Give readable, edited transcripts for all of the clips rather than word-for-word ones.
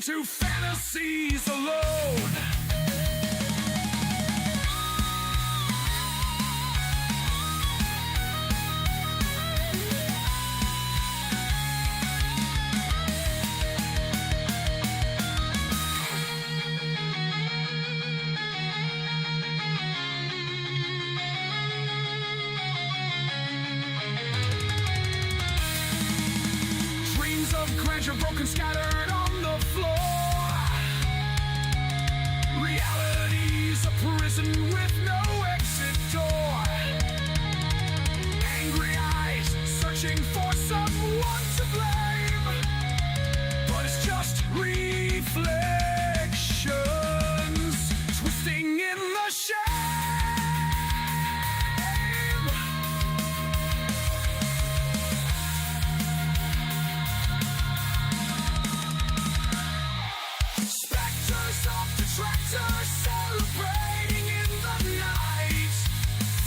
to fantasies alone. Dreams of grandeur broken, scattered on the floor. Reality's a prison with no exit door. Angry eyes searching for someone to blame, but it's just reflections twisting in the shame. Specters of detractors celebrating in the night,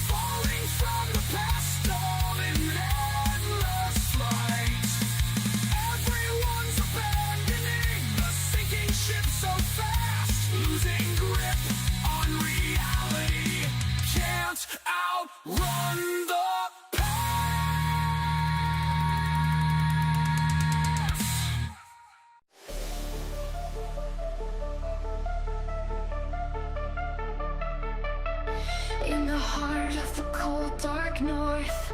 falling from the past all in endless flight. Everyone's abandoning the sinking ship so fast, losing grip on reality, can't outrun the in the heart of the cold dark north,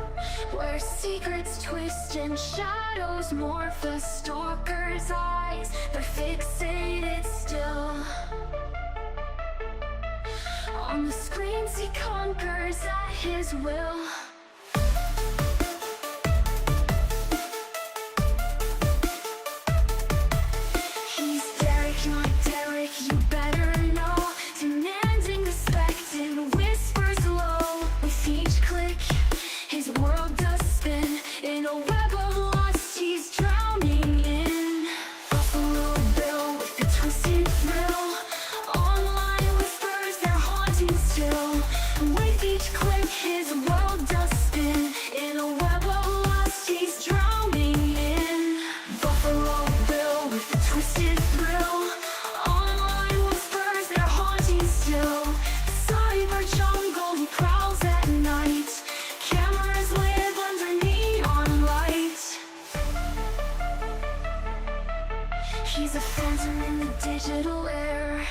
where secrets twist and shadows morph, the stalker's eyes, they're fixated still on the screens he conquers at his will. He's Derek, not Derek, you better know, demanding respect in whispers low. With each click, his world does spin in a web of lust he's drowning in. Buffalo Bill with a twisted thrill, online whispers they're haunting still. With each click, his world does spin in a web of lust he's drowning in. Buffalo Bill with a twisted thrill, online whispers they're haunting still. Cyber jungle he prowls at night, cameras live under neon light. He's a phantom in the digital air,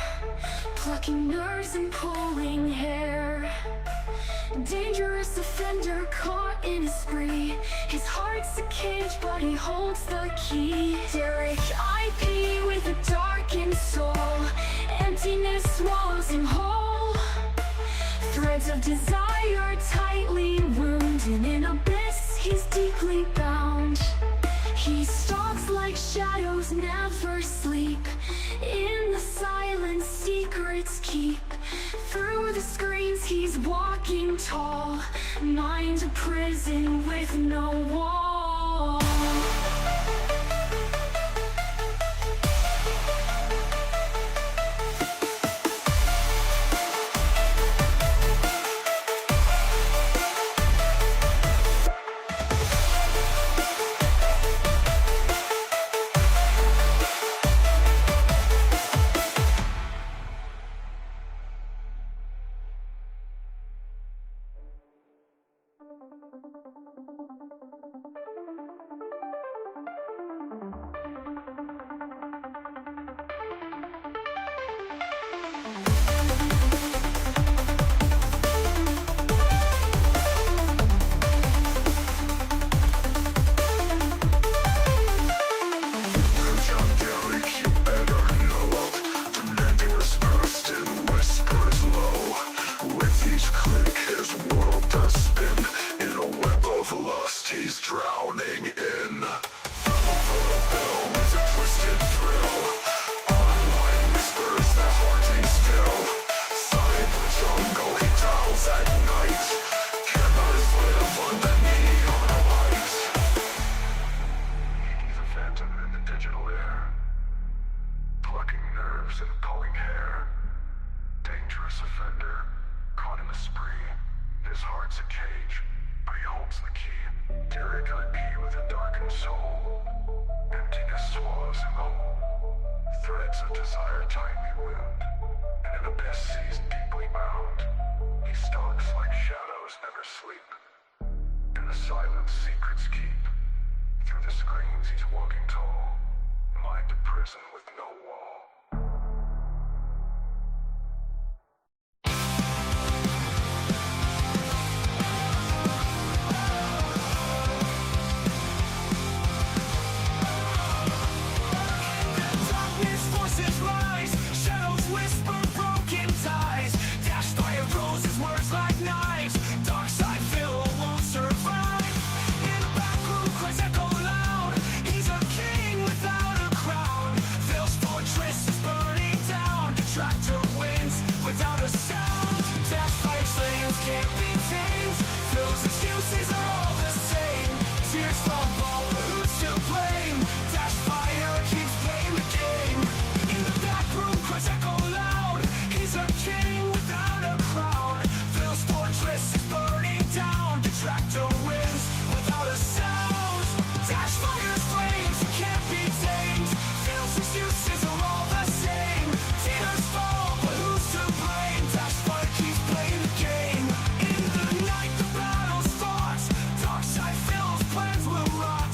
plucking nerves and pulling hair. Dangerous offender caught in a spree, his heart's a cage but he holds the key. DERICH IP with a darkened soul, emptiness swallows him whole. Threads of desire tightly wound, in an abyss he's deeply bound. He stalks like shadows never sleep, in the silence secrets keep. Through the screens he's walking tall, mind a prison with no wall. He's drowning in Buffalo Bill with a twisted thrill, online whispers that haunting still. Cyber jungle he prowls at night, cameras live under neon light. He's a phantom in the digital air, plucking nerves and pulling hair. Dangerous offender caught in a spree, his heart's a cage but he holds the key. Derek IP with a darkened soul, emptiness swallows him whole. threads a desire tie me wound, and an abyss sees deeply bound. He stalks like shadows never sleep. In the silence secrets keep. Through the screens he's walking tall, mind a prison with no wall. Darkness forces rise, shadows whisper broken ties. Dashed by a roses, words like knives. Dark side Phil won't survive. In the back room, cries echo loud. He's a king without a crown. Phil's fortress is burning down. Tractor wins without a sound. Dashed by flames can't be tamed. Phil's excuses are all the same. Tears fall, but who's to blame? Dash fire keeps playing the game. In the back room, cries echo loud. He's a king without a crown. Phil's fortress is burning down. The tractor wins without a sound. Dash fire's flames can't be tamed. Phil's excuses are all the same. Tears fall, but who's to blame? Dash fire keeps playing the game. In the night, the battle's fought. Dark side Phil's plans will rot.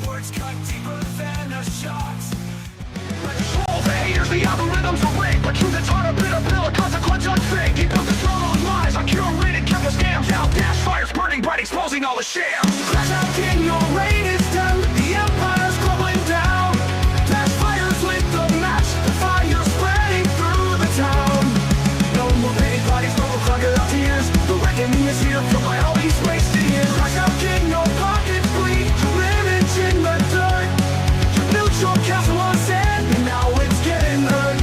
Words cut deeper than a shot. Control the haters, the algorithms are rigged. But truth is hard to bit a bill, a consequence unfake. He built his throne on lies, on curated, kept the scams out. Dash fire's burning bright, exposing all the shams. Crash out king, your reign is done. The empire's crumbling down. Dash fire's lit the match, the fire's spreading through the town. No more painted bodies, no more crocodile tears. The reckoning is here, filled by all these wasted years. Crash out king, no pockets bleed. Image in the dirt. You built your castle on sand, and now it's getting hurt.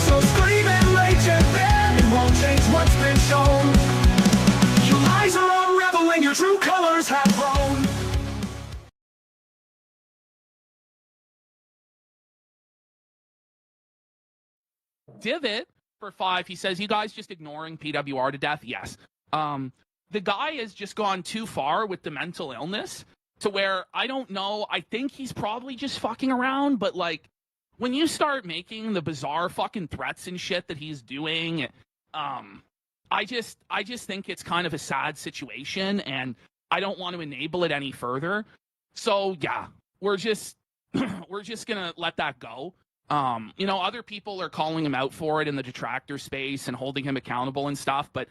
So scream and rage and bend, it won't change what's been shown. Your lies are unraveling, your true colors have grown. Divot for 5. He says, you guys just ignoring PWR to death? Yes. The guy has just gone too far with the mental illness to where I don't know. I think he's probably just fucking around, but like when you start making the bizarre fucking threats and shit that he's doing, I just think it's kind of a sad situation, and I don't want to enable it any further. So yeah, we're just gonna let that go. Other people are calling him out for it in the detractor space and holding him accountable and stuff, but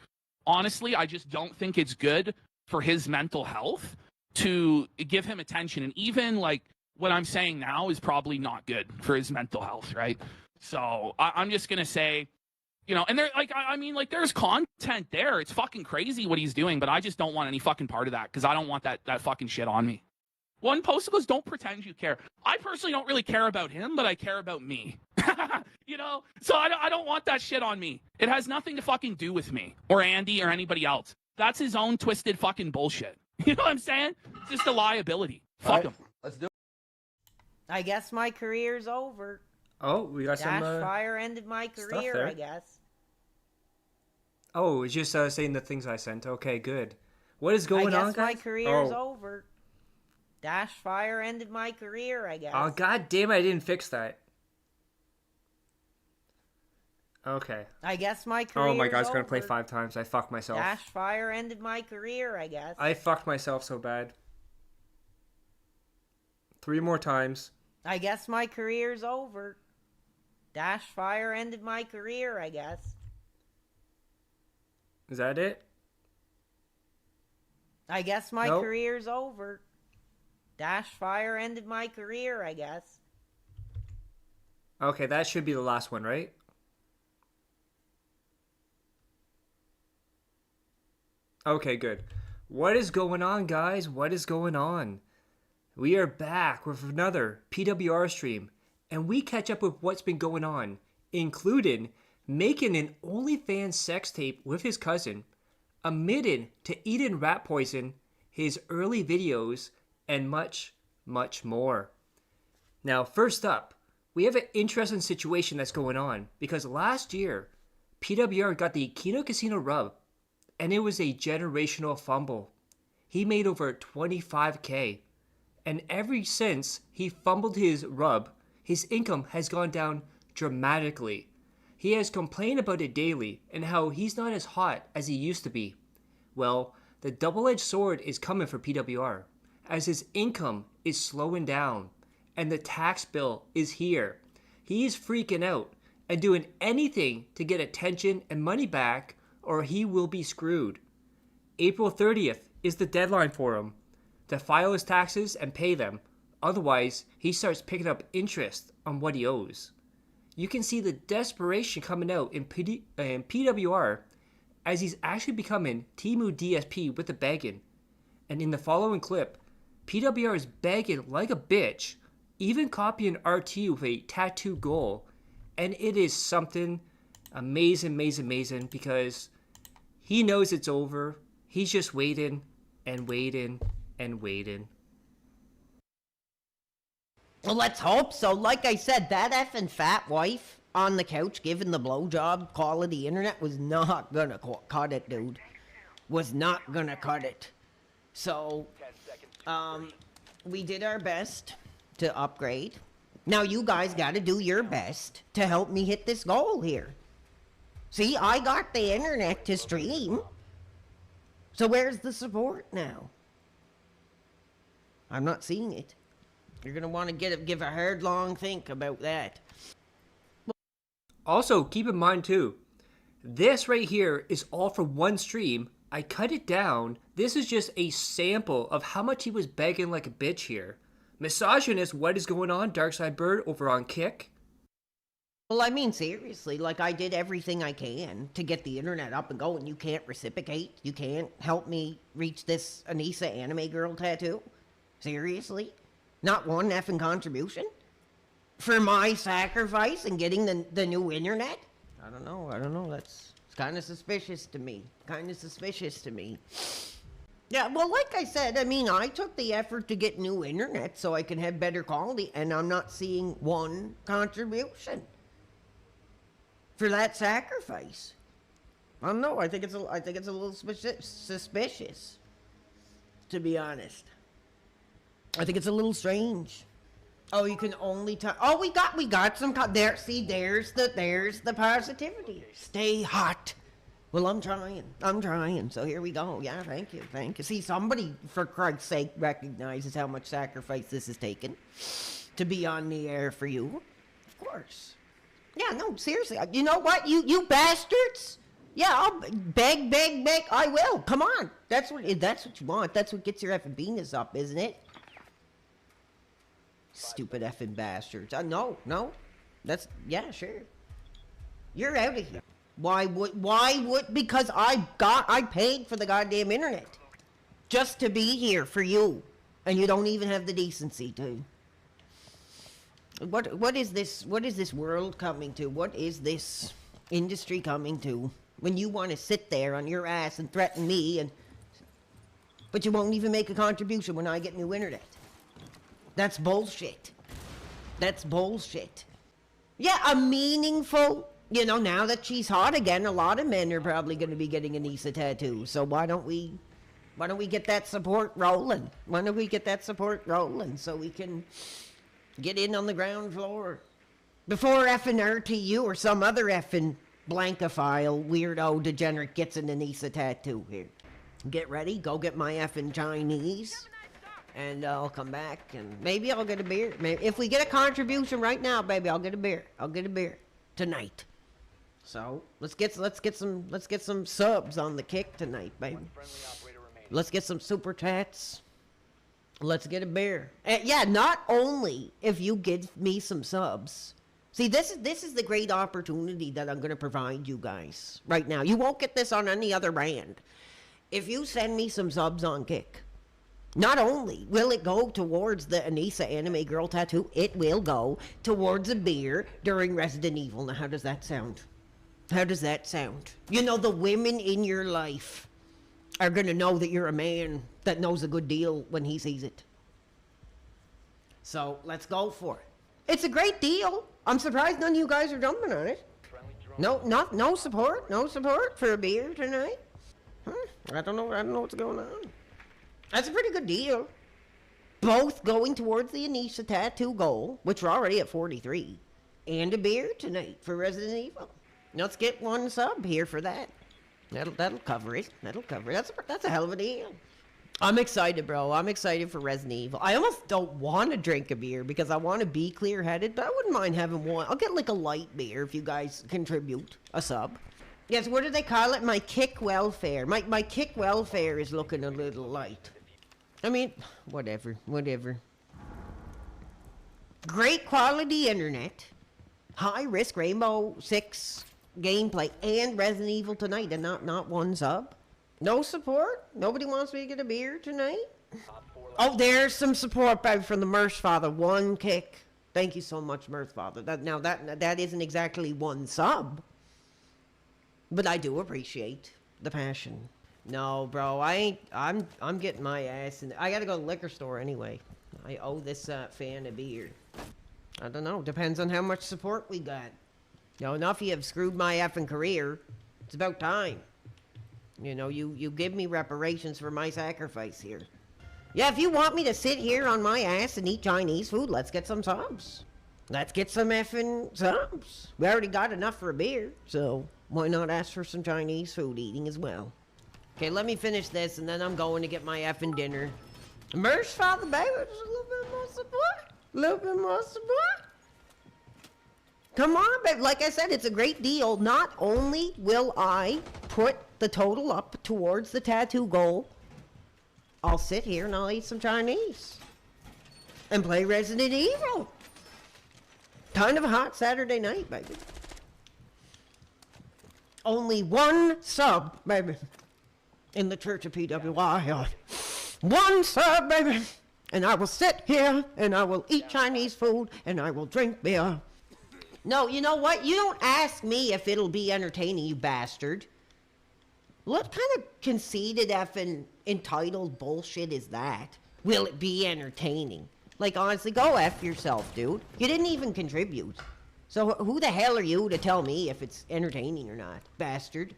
honestly, I just don't think it's good for his mental health to give him attention. And even like what I'm saying now is probably not good for his mental health, right? So I'm just gonna say, and there, like, I mean, like, there's content there. It's fucking crazy what he's doing, but I just don't want any fucking part of that because I don't want that fucking shit on me. One post goes, don't pretend you care. I personally don't really care about him, but I care about me. So I don't want that shit on me. It has nothing to fucking do with me or Andy or anybody else. That's his own twisted fucking bullshit. You know what I'm saying? It's just a liability. Fuck him. Let's do it. I guess my career's over. Oh, we got some Dash fire ended my career, there. I guess. Oh, it's just saying the things I sent. Okay, good. What is going on, I guess guys? my career's over. Dash fire ended my career, I guess. Oh, god damn it, I didn't fix that. Okay. I guess my career's Oh my god, it's gonna over. play 5 times. I fucked myself. Dash fire ended my career, I guess. I fucked myself so bad. 3 more times. I guess my career's over. Dash fire ended my career, I guess. Is that it? I guess my Nope. career's over. Dash fire ended my career, I guess. Okay, that should be the last one, right? Okay, good. What is going on, guys? What is going on? We are back with another PWR stream, and we catch up with what's been going on, including making an OnlyFans sex tape with his cousin, admitted to eating rat poison, his early videos, and much, much more. Now, first up, we have an interesting situation that's going on, because last year, PWR got the Kino Casino rub, and it was a generational fumble. He made over $25K. And ever since he fumbled his rub, his income has gone down dramatically. He has complained about it daily and how he's not as hot as he used to be. Well, the double-edged sword is coming for PWR, as his income is slowing down and the tax bill is here. He is freaking out and doing anything to get attention and money back, or he will be screwed. April 30th is the deadline for him to file his taxes and pay them. Otherwise, he starts picking up interest on what he owes. You can see the desperation coming out in PWR as he's actually becoming Temu DSP with the begging. And in the following clip, PWR is begging like a bitch, even copying RT with a tattoo goal. And it is something amazing, because he knows it's over. He's just waiting and waiting and waiting. Well, let's hope so. Like I said, that effing fat wife on the couch giving the blowjob quality internet was not gonna cut it, dude. Was not gonna cut it. So, we did our best to upgrade. Now you guys gotta do your best to help me hit this goal here. See, I got the internet to stream. So where's the support now? I'm not seeing it. You're gonna want to give a hard, long think about that. Also, keep in mind too, this right here is all for one stream. I cut it down. This is just a sample of how much he was begging like a bitch here. Misogynist, what is going on, Darkside Bird over on Kick? Well, I mean, seriously, like, I did everything I can to get the internet up and going. You can't reciprocate. You can't help me reach this Anissa anime girl tattoo. Seriously? Not one effing contribution? For my sacrifice in getting the new internet? I don't know. It's kind of suspicious to me. Yeah, well, like I said, I mean, I took the effort to get new internet so I can have better quality, and I'm not seeing one contribution for that sacrifice. I don't know. I think it's a little suspicious, to be honest. I think it's a little strange. Oh, you can only oh, we got some there. See, there's the positivity. Stay hot. Well, I'm trying. So here we go. Yeah, thank you. See, somebody, for Christ's sake, recognizes how much sacrifice this has taken to be on the air for you. Of course. Yeah, no, seriously. You know what, you bastards? Yeah, I'll beg. I will. Come on. That's what you want. That's what gets your effing penis up, isn't it? Stupid effing bastards. No. Yeah, sure. You're out of here. Why would, because I paid for the goddamn internet. Just to be here for you. And you don't even have the decency to. What is this world coming to? What is this industry coming to? When you want to sit there on your ass and threaten me, but you won't even make a contribution when I get new internet. That's bullshit. Yeah, a meaningful, now that she's hot again, a lot of men are probably going to be getting an Anissa tattoo. So why don't we get that support rolling? So we can get in on the ground floor before effing RTU or some other effing blankophile weirdo degenerate gets an Anissa tattoo here. Get ready, go get my effing Chinese, and I'll come back and maybe I'll get a beer. Maybe if we get a contribution right now, baby, I'll get a beer. Tonight. So let's get some subs on the kick tonight, baby. Let's get some super chats. Let's get a beer. Yeah, not only if you give me some subs. See, this is the great opportunity that I'm going to provide you guys right now. You won't get this on any other brand. If you send me some subs on Kick, not only will it go towards the Anissa anime girl tattoo, it will go towards a beer during Resident Evil. Now, how does that sound? The women in your life are going to know that you're a man that knows a good deal when he sees it. So, let's go for it. It's a great deal. I'm surprised none of you guys are jumping on it. No support for a beer tonight. I don't know what's going on. That's a pretty good deal. both going towards the Anisha tattoo goal, which we're already at 43, and a beer tonight for Resident Evil. Let's get one sub here for that. That'll cover it. That'll cover it. That's a hell of a deal. I'm excited, bro. I'm excited for Resident Evil. I almost don't want to drink a beer because I want to be clear-headed, but I wouldn't mind having one. I'll get like a light beer if you guys contribute a sub. Yes, what do they call it? My kick welfare. My kick welfare is looking a little light. I mean, whatever. Great quality internet. High risk Rainbow Six gameplay and Resident Evil tonight, and not one sub. No support? Nobody wants me to get a beer tonight? Oh, there's some support back from the Mirth Father. One kick. Thank you so much, Mirth Father. That isn't exactly one sub, but I do appreciate the passion. No, bro, I'm getting my ass in. I gotta go to the liquor store anyway. I owe this fan a beer. I don't know. Depends on how much support we got. Enough you have screwed my effing career. It's about time. You give me reparations for my sacrifice here. Yeah, if you want me to sit here on my ass and eat Chinese food, let's get some subs. Let's get some effing subs. We already got enough for a beer, so why not ask for some Chinese food eating as well? Okay, let me finish this, and then I'm going to get my effing dinner. Merch Father, baby, just a little bit more support. A little bit more support. Come on, babe. Like I said, it's a great deal. Not only will I put the total up towards the tattoo goal, I'll sit here and I'll eat some Chinese and play Resident Evil. Kind of a hot Saturday night, baby. Only one sub, baby, in the Church of PWR. One sub, baby. And I will sit here and I will eat Chinese food and I will drink beer. No, you know what? You don't ask me if it'll be entertaining, you bastard. What kind of conceited effing entitled bullshit is that? Will it be entertaining? Like, honestly, go F yourself, dude. You didn't even contribute. So who the hell are you to tell me if it's entertaining or not, bastard?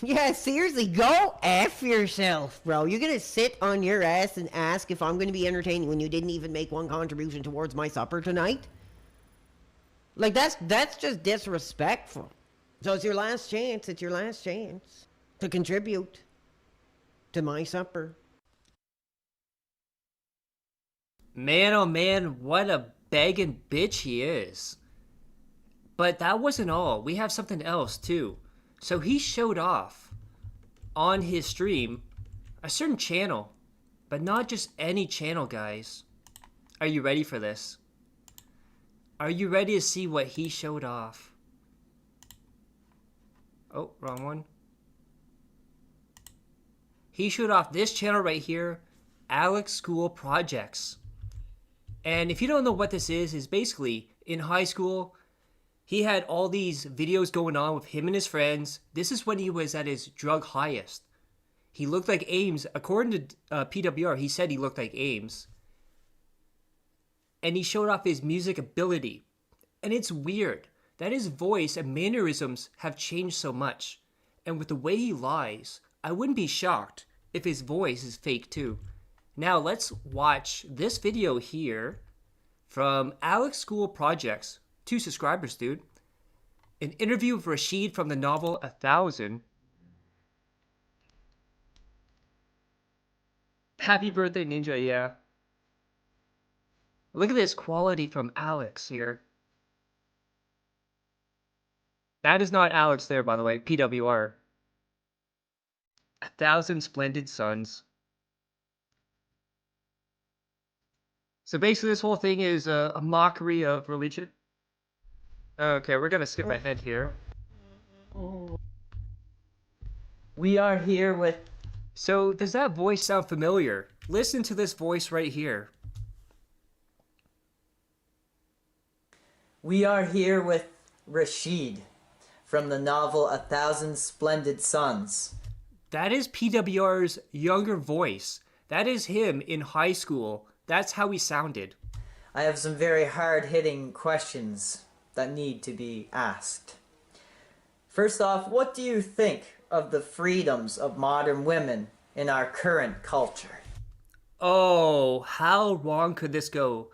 Yeah, seriously, go F yourself, bro. You're gonna sit on your ass and ask if I'm gonna be entertaining when you didn't even make one contribution towards my supper tonight? Like, that's just disrespectful. So it's your last chance. It's your last chance to contribute to my supper. Man, oh man, what a begging bitch he is. But that wasn't all. We have something else, too. So he showed off on his stream a certain channel, but not just any channel, guys. Are you ready for this? Are you ready to see what he showed off? Oh, wrong one. He showed off this channel right here, Alex School Projects. And if you don't know what this is basically in high school, he had all these videos going on with him and his friends. This is when he was at his drug highest. He looked like Ames. According to PWR, he said he looked like Ames. And he showed off his music ability. And it's weird that his voice and mannerisms have changed so much. And with the way he lies, I wouldn't be shocked if his voice is fake too. Now let's watch this video here from Alex School Projects. 2 subscribers, dude. An interview with Rashid from the novel 1000. Happy birthday, Ninja, yeah. Look at this quality from Alex here. That is not Alex there, by the way. PWR. 1000 Splendid Suns. So basically this whole thing is a mockery of religion. Okay, we're gonna skip ahead here. We are here with... So, does that voice sound familiar? Listen to this voice right here. We are here with Rashid from the novel 1000 Splendid Suns. That is PWR's younger voice. That is him in high school. That's how he sounded. I have some very hard-hitting questions that need to be asked. First off, what do you think of the freedoms of modern women in our current culture? Oh, how wrong could this go?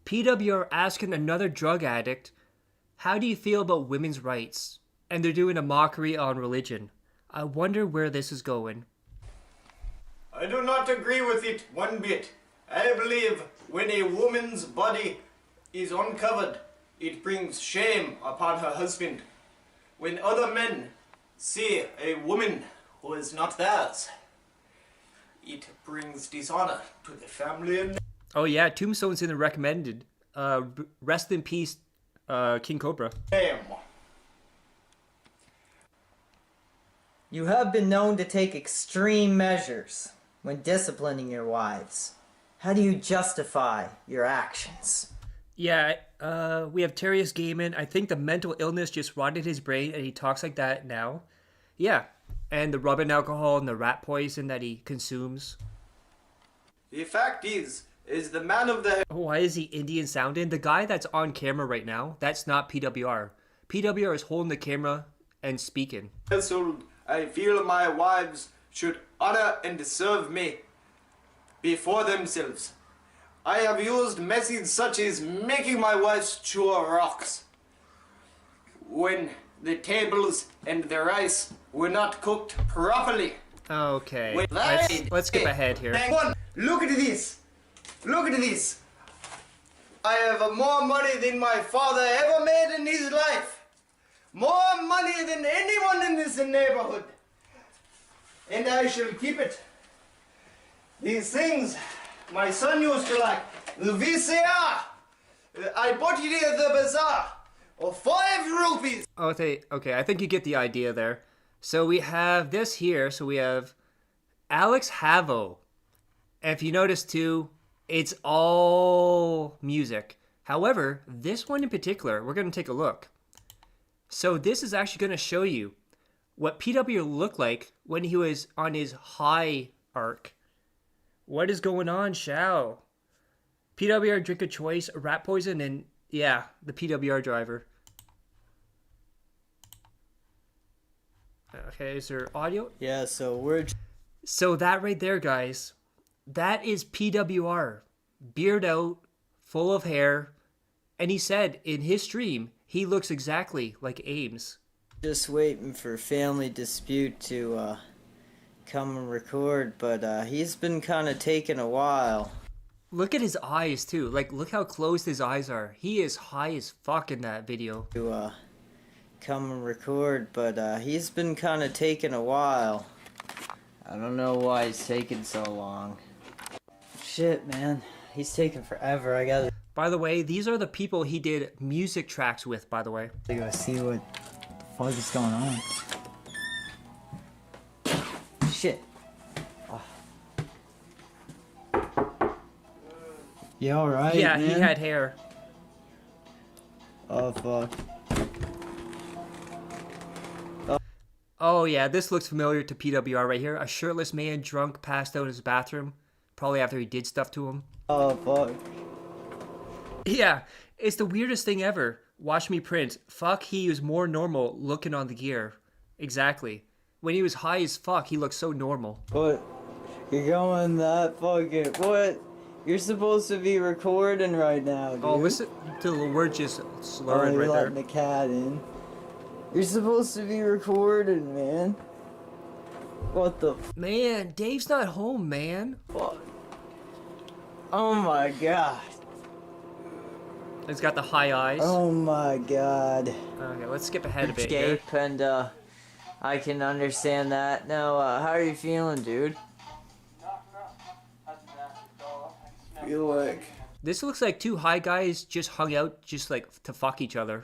PWR asking another drug addict, how do you feel about women's rights? And they're doing a mockery on religion. I wonder where this is going. I do not agree with it one bit. I believe when a woman's body is uncovered, it brings shame upon her husband. When other men see a woman who is not theirs, it brings dishonor to the family and... Oh yeah, Tombstone's in the recommended. Rest in peace, King Cobra. Shame. You have been known to take extreme measures when disciplining your wives. How do you justify your actions? Yeah, we have Terrius Gaiman. I think the mental illness just rotted his brain and he talks like that now. Yeah, and the rubbing alcohol and the rat poison that he consumes. The fact is the man of the... Oh, why is he Indian sounding? The guy that's on camera right now, that's not PWR. PWR is holding the camera and speaking. household, I feel my wives should honor and serve me before themselves. I have used methods such as making my wife chew rocks when the tables and the rice were not cooked properly. Okay, Wait, let's skip ahead here. Hang on, look at this. Look at this. I have more money than my father ever made in his life. More money than anyone in this neighborhood. And I shall keep it. These things my son used to like. The VCR. I bought it at the bazaar. For 5 rupees. Okay, I think you get the idea there. So we have this here. So we have Alex Havo. And if you notice too, it's all music. However, this one in particular, we're going to take a look. So this is actually going to show you what PW looked like when he was on his high arc. What is going on, Shao? PWR drink of choice, rat poison, and yeah, the PWR driver. Okay, is there audio? Yeah, so So that right there, guys, that is PWR. Beard out, full of hair. And he said in his stream, he looks exactly like Ames. just waiting for Family Dispute to come and record, but he's been kind of taking a while. Look at his eyes, too. Like, look how closed his eyes are. He is high as fuck in that video. To come and record, but he's been kind of taking a while. I don't know why he's taking so long. Shit, man. He's taking forever. I gotta By the way, these are the people he did music tracks with, by the way. go see what the fuck is going on. Shit. You alright, Yeah, man? he had hair. Oh, fuck. Oh, yeah, this looks familiar to PWR right here. A shirtless man drunk passed out in his bathroom. Probably after he did stuff to him. Oh, fuck. Yeah, it's the weirdest thing ever. Watch me print. Fuck, he was more normal looking on the gear. Exactly. When he was high as fuck, he looked so normal. What? You're going that fucking... What? You're supposed to be recording right now, dude. Oh, listen to the word just slurring you're right there. letting the cat in. You're supposed to be recording, man. What the Man, Dave's not home, man. fuck? Oh my god. He's got the high eyes. Oh my god. Okay, let's skip ahead a bit here. Escape, and I can understand that. Now, how are you feeling, dude? Feel like This looks like two high guys just hung out just like to fuck each other.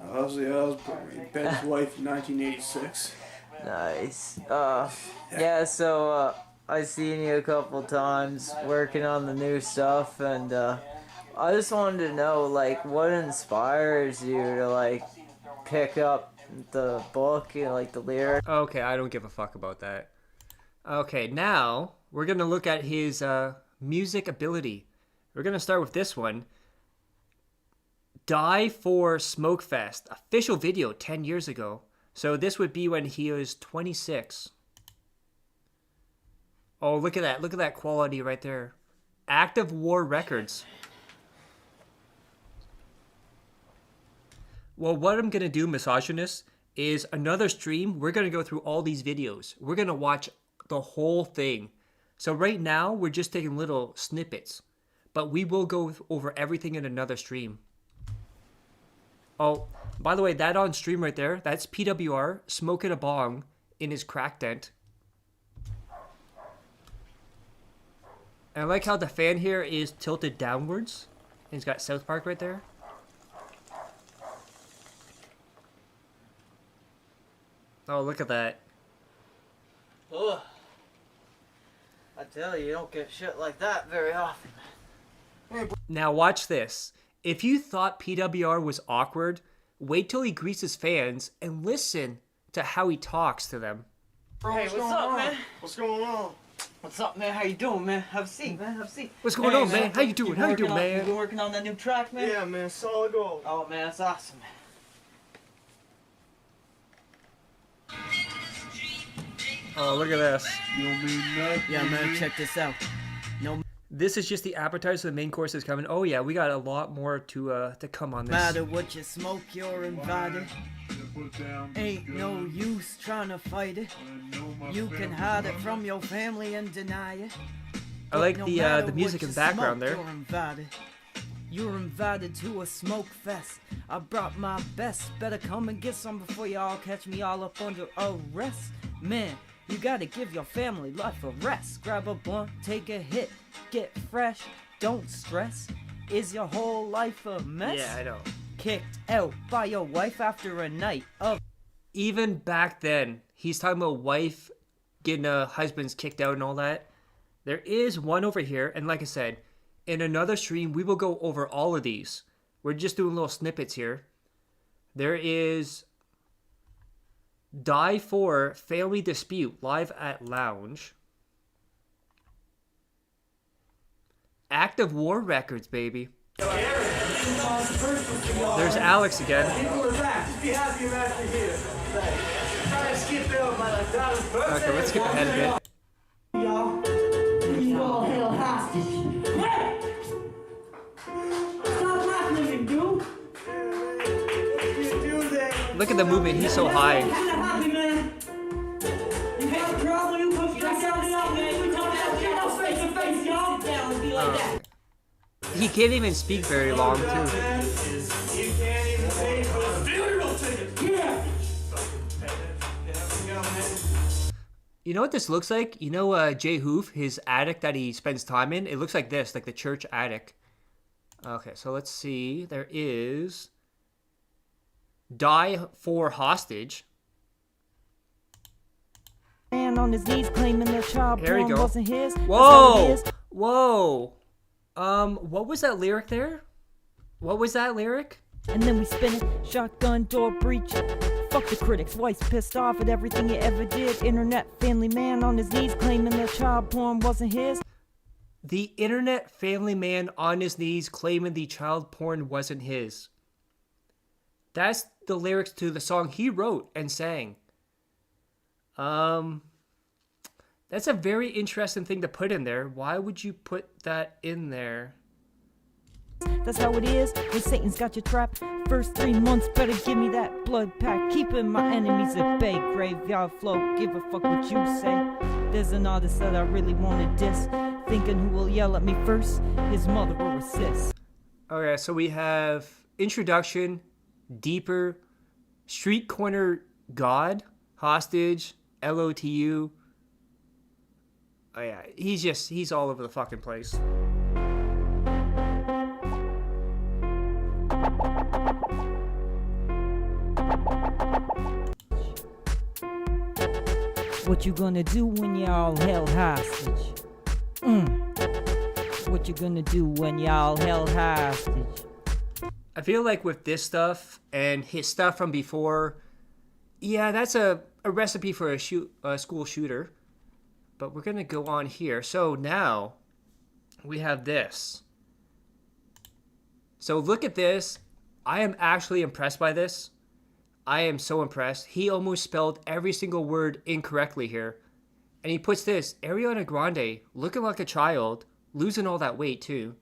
Ozzy Osbourne, Ben's wife in 1986. Nice. Yeah, so, I seen you a couple times working on the new stuff, and, I just wanted to know, like, what inspires you to, like, pick up the book and, like, the lyrics? Okay, I don't give a fuck about that. Okay, now we're gonna look at his music ability. We're gonna start with this one. Die for Smokefest. Official video 10 years ago. So this would be when he was 26. Oh, look at that. Look at that quality right there. Active War Records. Well, what I'm going to do, misogynist, is another stream. We're going to go through all these videos. We're going to watch the whole thing. So right now, we're just taking little snippets. But we will go over everything in another stream. Oh, by the way, that on stream right there, that's PWR smoking a bong in his crack dent. And I like how the fan here is tilted downwards. And he's got South Park right there. Oh, look at that. Ugh. I tell you, you don't get shit like that very often. Now watch this. If you thought PWR was awkward, wait till he greets his fans and listen to how he talks to them. Hey, what's up, man? What's going on? What's up, man? How you doing, man? Have a seat, man. Have a seat. What's going on, man? How you doing? How you doing, man? You been working on that new track, man? Yeah, man, solid gold. Oh, man, that's awesome, man. Oh, look at this. Yeah, man, check this out. This is just the appetizer. The main course is coming. Oh yeah, we got a lot more to come on this. Matter what you smoke, you're invited. Ain't no use trying to fight it. You can hide it from your family and deny it. I like the music in the background there. You're invited to a smoke fest. I brought my best. Better come and get some before y'all catch me all up under arrest. Man, you gotta give your family life a rest. Grab a blunt, take a hit, get fresh, don't stress. Is your whole life a mess? Yeah, I know. Kicked out by your wife after a night of... Even back then, he's talking about wife getting husbands kicked out and all that. There is one over here, and like I said, in another stream, we will go over all of these. We're just doing little snippets here. There is Die for Family Dispute live at Lounge. Active War Records, baby. There's Alex again. Okay, let's skip ahead a bit. Look at the movement, he's so high. He can't even speak very long, too. You know what this looks like? You know Jay Hoof, his attic that he spends time in? It looks like this, like the church attic. Okay, so let's see. There is Die for Hostage. Man on his knees claiming their child Here we porn go. wasn't his. Whoa! Whoa! What was that lyric there? What was that lyric? And then we spin it, shotgun door breach. Fuck the critics, wife's pissed off at everything you ever did. Internet family man on his knees claiming their child porn wasn't his. The internet family man on his knees claiming the child porn wasn't his. That's the lyrics to the song he wrote and sang. That's a very interesting thing to put in there. Why would you put that in there? That's how it is when Satan's got you trapped. First 3 months, better give me that blood pack. Keeping my enemies at bay. Graveyard flow, give a fuck what you say. There's an artist that I really wanna diss. Thinking who will yell at me first, his mother will assist. Okay, so we have Introduction, Deeper, Street Corner God, Hostage, LOTU. Oh yeah, he's all over the fucking place. What you gonna do when y'all held hostage? What you gonna do when y'all held hostage? I feel like with this stuff and his stuff from before, yeah, that's a recipe for a school shooter. But we're gonna go on here. So now we have this. So look at this. I am actually impressed by this. I am so impressed. He almost spelled every single word incorrectly here. And he puts this, Ariana Grande, looking like a child, losing all that weight too.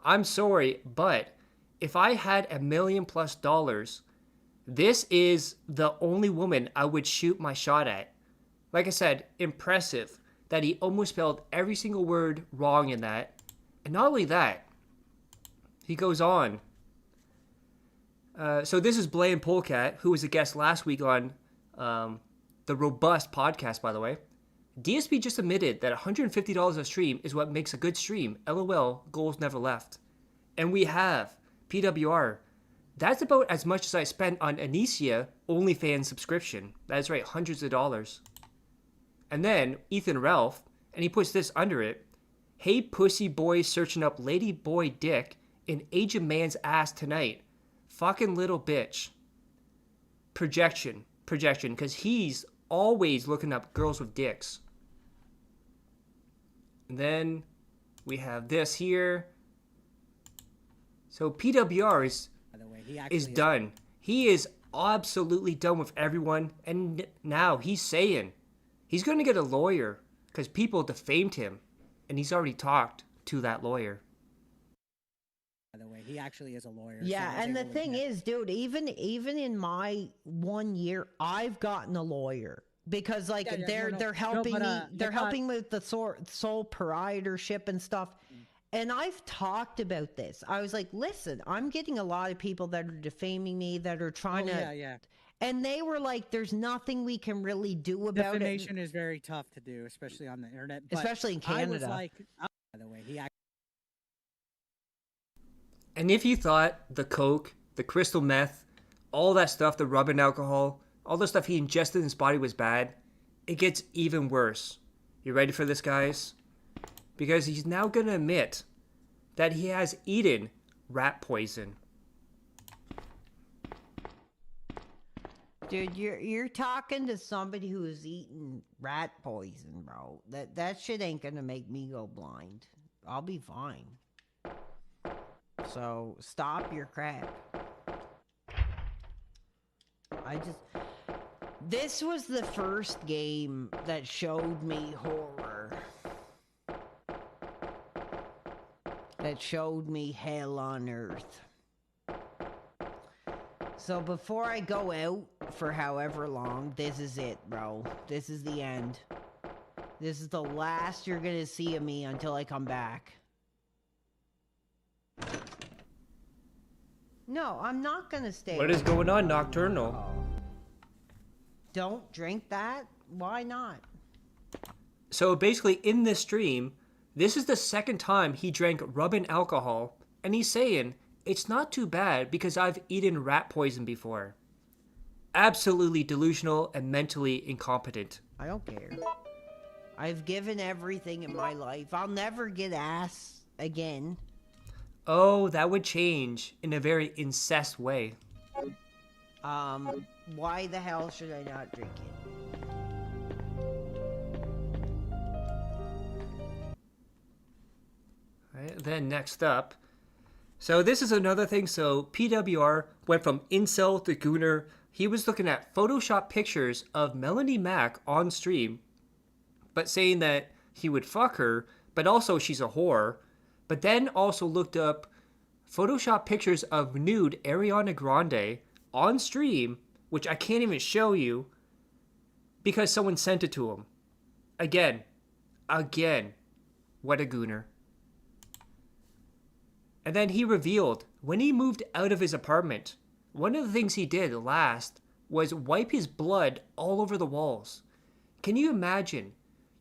I'm sorry, but if I had $1 million+, this is the only woman I would shoot my shot at. Like I said, impressive that he almost spelled every single word wrong in that. And not only that, he goes on. So this is Blaine Polecat, who was a guest last week on the Robust podcast, by the way. DSP just admitted that $150 a stream is what makes a good stream. LOL, goals never left. And we have PWR. That's about as much as I spent on Anicia OnlyFans subscription. That's right, hundreds of dollars. And then Ethan Ralph, and he puts this under it. Hey pussy boy searching up lady boy dick in Asian man's ass tonight. Fucking little bitch. Projection, because he's always looking up girls with dicks. And then we have this here. So PWR is done. He is absolutely done with everyone. And now he's saying he's going to get a lawyer because people defamed him. And he's already talked to that lawyer. By the way, he actually is a lawyer. Yeah, so and the thing is, dude, even in my 1 year, I've gotten a lawyer because like they're helping they're helping with the sole proprietorship and stuff. And I've talked about this. I was like, listen, I'm getting a lot of people that are defaming me, that are trying to. Yeah. And they were like, there's nothing we can really do about it. Defamation is very tough to do, especially on the internet. But especially in Canada. I was like, by the way, And if you thought the coke, the crystal meth, all that stuff, the rubbing alcohol, all the stuff he ingested in his body was bad, it gets even worse. You ready for this, guys? Because he's now going to admit that he has eaten rat poison. Dude, you're talking to somebody who has eaten rat poison, bro. That shit ain't gonna make me go blind. I'll be fine. So stop your crap. This was the first game that showed me horror. That showed me hell on earth. So before I go out for however long, this is it, bro. This is the end. This is the last you're gonna see of me until I come back. No, I'm not gonna stay. What is going on, Nocturnal? Don't drink that? Why not? So basically, in this stream, this is the second time he drank rubbing alcohol, and he's saying, it's not too bad because I've eaten rat poison before. Absolutely delusional and mentally incompetent. I don't care. I've given everything in my life. I'll never get ass again. Oh, that would change in a very incest way. Why the hell should I not drink it? Right, then next up. So this is another thing. So PWR went from incel to gooner. He was looking at Photoshop pictures of Melanie Mack on stream, but saying that he would fuck her, but also she's a whore. But then also looked up Photoshop pictures of nude Ariana Grande on stream, which I can't even show you because someone sent it to him. Again, what a gooner. And then he revealed when he moved out of his apartment, one of the things he did last was wipe his blood all over the walls. Can you imagine?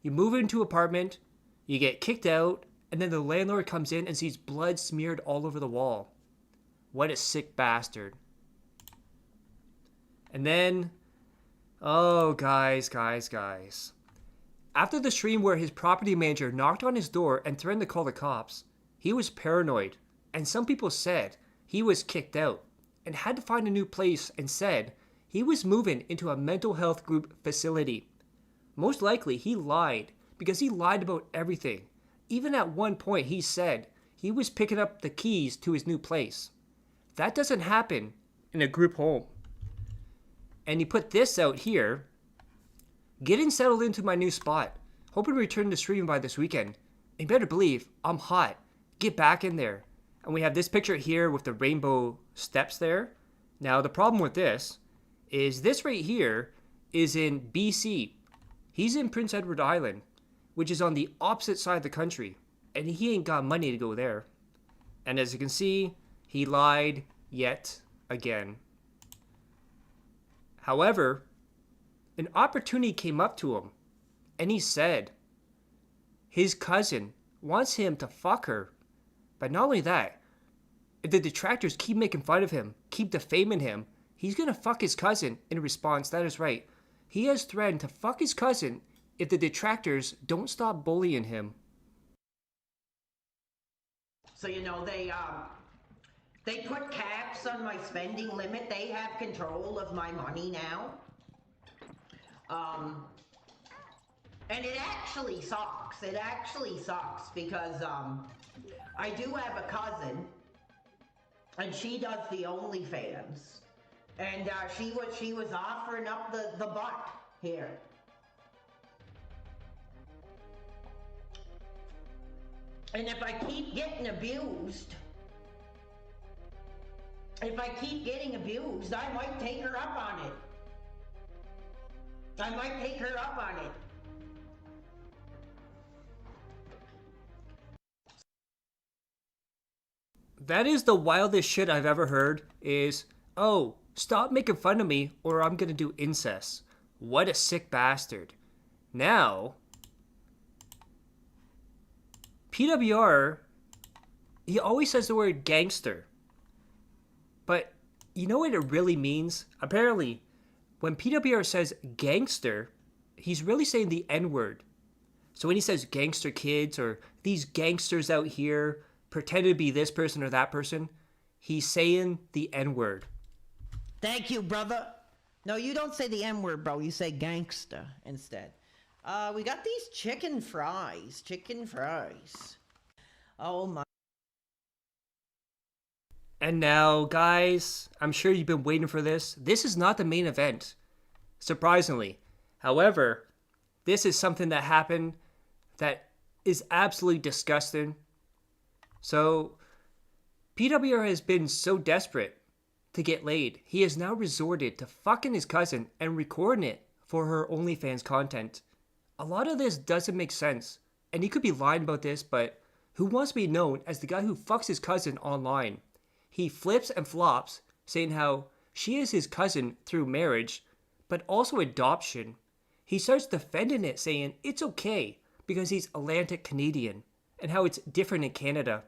You move into an apartment, you get kicked out, and then the landlord comes in and sees blood smeared all over the wall. What a sick bastard. And then, oh, guys. After the stream where his property manager knocked on his door and threatened to call the cops, he was paranoid. And some people said he was kicked out and had to find a new place, and said he was moving into a mental health group facility. Most likely he lied because he lied about everything. Even at one point he said he was picking up the keys to his new place. That doesn't happen in a group home. And he put this out here. Getting settled into my new spot. Hoping to return to streaming by this weekend. And you better believe, I'm hot. Get back in there. And we have this picture here with the rainbow steps there. Now, the problem with this is this right here is in BC. He's in Prince Edward Island, which is on the opposite side of the country. And he ain't got money to go there. And as you can see, he lied yet again. However, an opportunity came up to him, and he said his cousin wants him to fuck her. But not only that, if the detractors keep making fun of him, keep defaming him, he's gonna fuck his cousin in response. That is right. He has threatened to fuck his cousin if the detractors don't stop bullying him. So, you know, they put caps on my spending limit. They have control of my money now. And it actually sucks. It actually sucks because, I do have a cousin, and she does the OnlyFans, and she was offering up the butt here. And if I keep getting abused, I might take her up on it. That is the wildest shit I've ever heard is, oh, stop making fun of me or I'm gonna do incest. What a sick bastard. Now, PWR, he always says the word gangster. But you know what it really means? Apparently, when PWR says gangster, he's really saying the N-word. So when he says gangster kids or these gangsters out here pretend to be this person or that person, he's saying the N-word. Thank you, brother. No, you don't say the M-word, bro. You say gangster instead. We got these chicken fries. Oh my. And now, guys, I'm sure you've been waiting for this. This is not the main event, surprisingly. However, this is something that happened that is absolutely disgusting. So, PWR has been so desperate to get laid, he has now resorted to fucking his cousin and recording it for her OnlyFans content. A lot of this doesn't make sense, and he could be lying about this, but who wants to be known as the guy who fucks his cousin online? He flips and flops, saying how she is his cousin through marriage, but also adoption. He starts defending it, saying it's okay because he's Atlantic Canadian, and how it's different in Canada.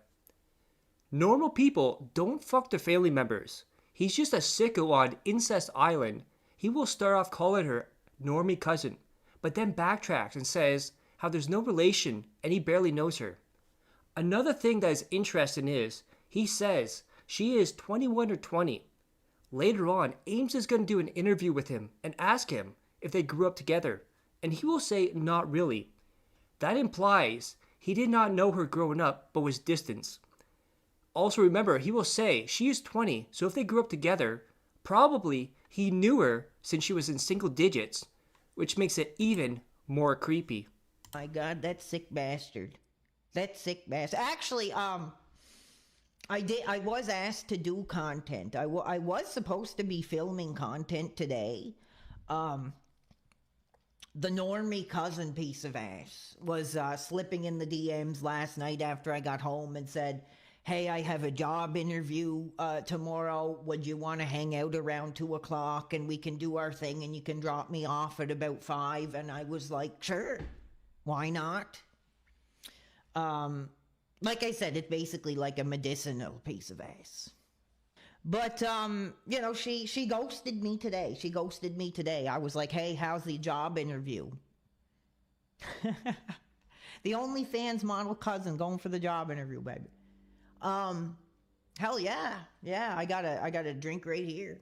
Normal people don't fuck their family members. He's just a sicko on Incest Island. He will start off calling her normie cousin, but then backtracks and says how there's no relation and he barely knows her. Another thing that is interesting is, he says she is 21 or 20. Later on, Ames is going to do an interview with him and ask him if they grew up together, and he will say not really. That implies he did not know her growing up but was distant. Also remember, he will say she is 20, so if they grew up together, probably he knew her since she was in single digits, which makes it even more creepy. My God, that sick bastard. Actually, I was asked to do content. I was supposed to be filming content today. The normie cousin piece of ass was slipping in the DMs last night after I got home and said, hey, I have a job interview tomorrow. Would you want to hang out around 2 o'clock and we can do our thing and you can drop me off at about 5? And I was like, sure, why not? Like I said, it's basically like a medicinal piece of ass. But, you know, she ghosted me today. I was like, hey, how's the job interview? The OnlyFans model cousin going for the job interview, baby. Hell yeah. Yeah, I got a drink right here.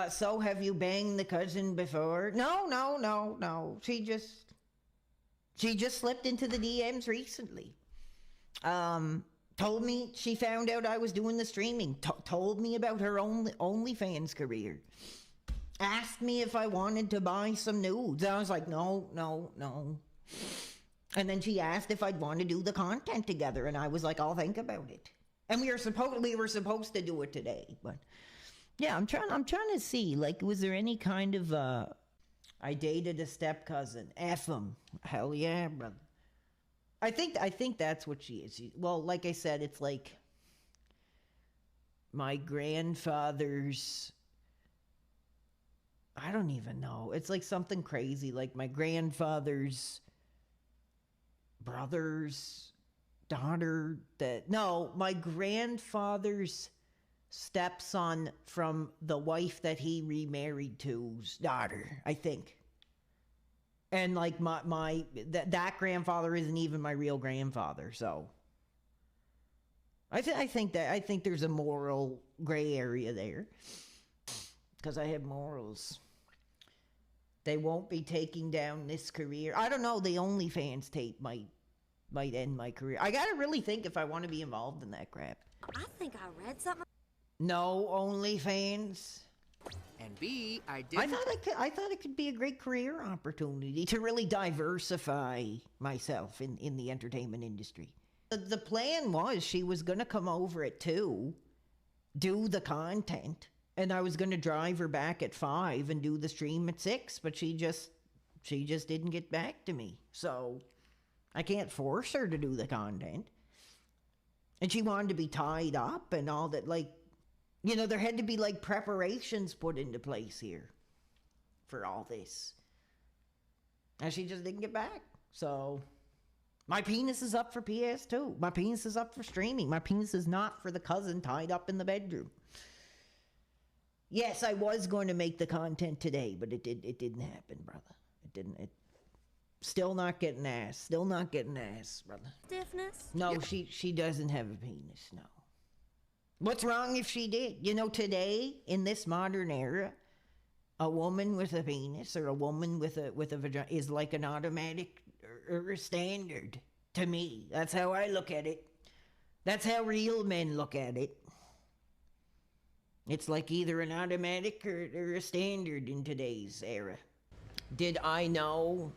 So have you banged the cousin before? No. She just slipped into the DMs recently. Told me she found out I was doing the streaming. Told me about her OnlyFans career. Asked me if I wanted to buy some nudes. I was like, no. And then she asked if I'd want to do the content together, and I was like, I'll think about it. And we were supposed to do it today, but yeah, I'm trying to see, like, was there any kind of I dated a step cousin. F him. Hell yeah, brother. I think that's what she is. Well, like I said, it's like my grandfather's, I don't even know. It's like something crazy, like my grandfather's brother's daughter my grandfather's stepson from the wife that he remarried to's daughter, I think. And like that grandfather isn't even my real grandfather, so I think there's a moral gray area there, because I have morals. They won't be taking down this career. I don't know. The OnlyFans tape might end my career. I gotta really think if I want to be involved in that crap. I think I read something. No OnlyFans. And B, I thought it could be a great career opportunity to really diversify myself in the entertainment industry. The plan was she was gonna come over at 2, do the content, and I was gonna drive her back at 5 and do the stream at 6, but she just didn't get back to me. So I can't force her to do the content. And she wanted to be tied up and all that, like, you know, there had to be like preparations put into place here for all this. And she just didn't get back. So my penis is up for PS2. My penis is up for streaming. My penis is not for the cousin tied up in the bedroom. Yes, I was going to make the content today, but it didn't happen, brother. Still not getting ass. Still not getting ass, brother. Stiffness? No, she doesn't have a penis, no. What's wrong if she did? You know, today, in this modern era, a woman with a penis or a woman with a vagina is like an automatic or a standard to me. That's how I look at it. That's how real men look at it. It's like either an automatic or a standard in today's era. Did I know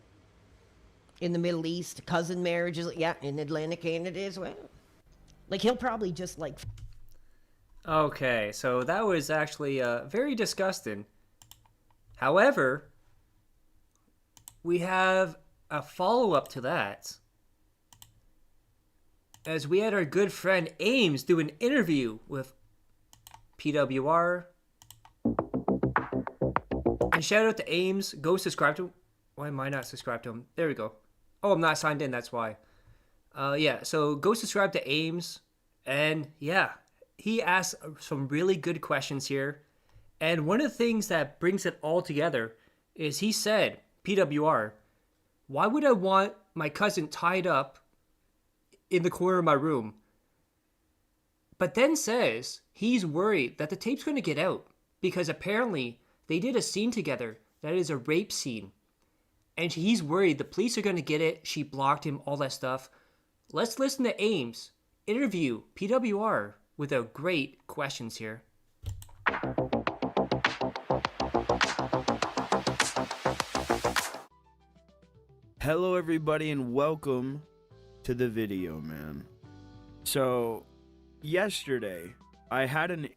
in the Middle East, cousin marriages, yeah, in Atlantic Canada as well? Like, he'll probably just like... Okay, so that was actually very disgusting. However, we have a follow-up to that, as we had our good friend Ames do an interview with PWR. And shout out to Ames. Go subscribe to him. Why am I not subscribed to him? There we go. Oh, I'm not signed in, that's why. Yeah, so go subscribe to Ames. And yeah, he asked some really good questions here. And one of the things that brings it all together is he said, PWR, why would I want my cousin tied up in the corner of my room? But then says he's worried that the tape's going to get out because apparently they did a scene together that is a rape scene. And he's worried the police are going to get it. She blocked him, all that stuff. Let's listen to Ames interview PWR with a great questions here. Hello everybody and welcome to the video, man. So yesterday I had an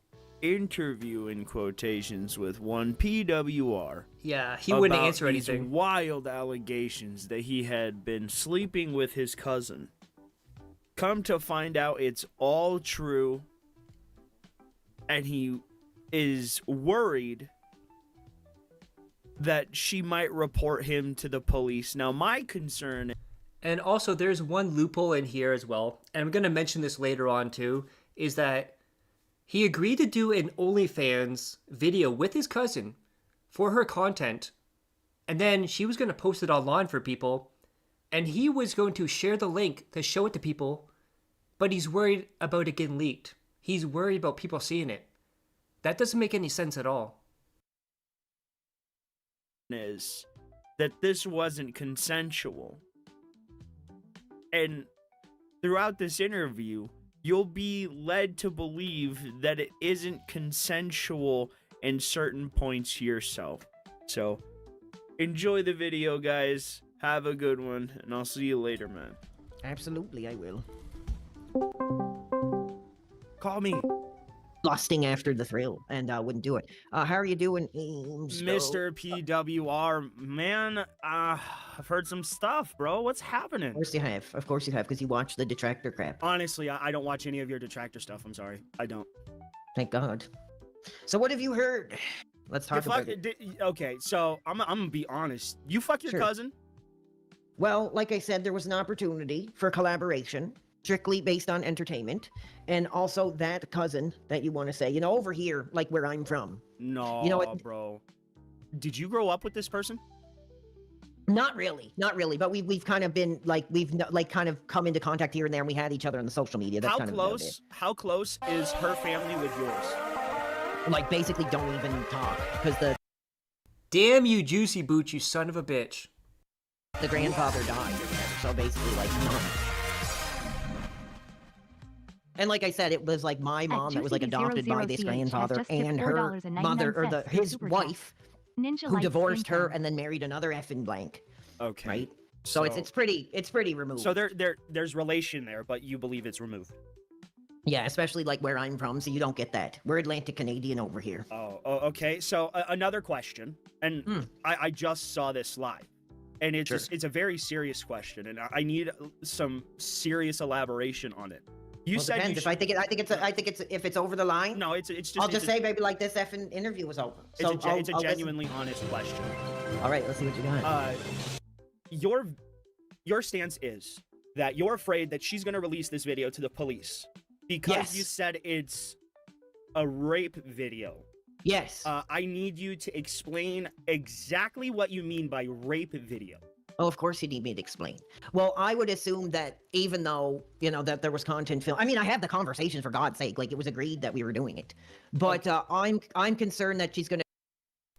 interview in quotations with one PWR. Yeah, he wouldn't about answer these anything. wild allegations that he had been sleeping with his cousin. Come to find out it's all true, and he is worried that she might report him to the police. Now, my concern... And also, there's one loophole in here as well, and I'm going to mention this later on too, is that he agreed to do an OnlyFans video with his cousin for her content, and then she was going to post it online for people, and he was going to share the link to show it to people, but he's worried about it getting leaked. He's worried about people seeing it. That doesn't make any sense at all. Is that this wasn't consensual. And throughout this interview, you'll be led to believe that it isn't consensual in certain points yourself. So, enjoy the video, guys. Have a good one, and I'll see you later, man. Absolutely, I will. Call me. Lusting after the thrill, and wouldn't do it. How are you doing, Ames? Mr. PWR, man, I've heard some stuff, bro. What's happening? Of course you have. Of course you have, because you watch the detractor crap. Honestly, I don't watch any of your detractor stuff. I'm sorry. I don't. Thank God. So what have you heard? Let's talk about it. Okay, so I'm gonna be honest. You fuck your Sure. cousin? Well, like I said, there was an opportunity for collaboration, strictly based on entertainment, and also that cousin that you want to say, you know, over here, like where I'm from. No, You know what? bro. Did you grow up with this person? Not really, but we've kind of been like kind of come into contact here and there, and we had each other on the social media. That's How kind of about it. close? How close is her family with yours? Like basically don't even talk because the Damn you, Juicy Boots, you son of a bitch. grandfather died, so basically like none. And like I said, it was like my mom that was like adopted by this grandfather and her mother or his wife who divorced her and then married another effing blank. Okay. Right? So it's pretty removed. So there's relation there, but you believe it's removed. Yeah, especially like where I'm from, so you don't get that. We're Atlantic Canadian over here. Oh, okay. So another question, and I just saw this live, and it's a very serious question, and I need some serious elaboration on it. You Well, said depends. If I think it's if it's over the line. No, it's just. I'll just say maybe like this effing interview was over. So It's a genuinely honest question. All right, let's see what you got. Your stance is that you're afraid that she's going to release this video to the police because Yes. you said it's a rape video. Yes. I need you to explain exactly what you mean by rape video. Oh, of course you need me to explain. Well, I would assume that even though, you know, that there was content film. I mean, I had the conversation for God's sake. Like, it was agreed that we were doing it. But I'm concerned that she's going to...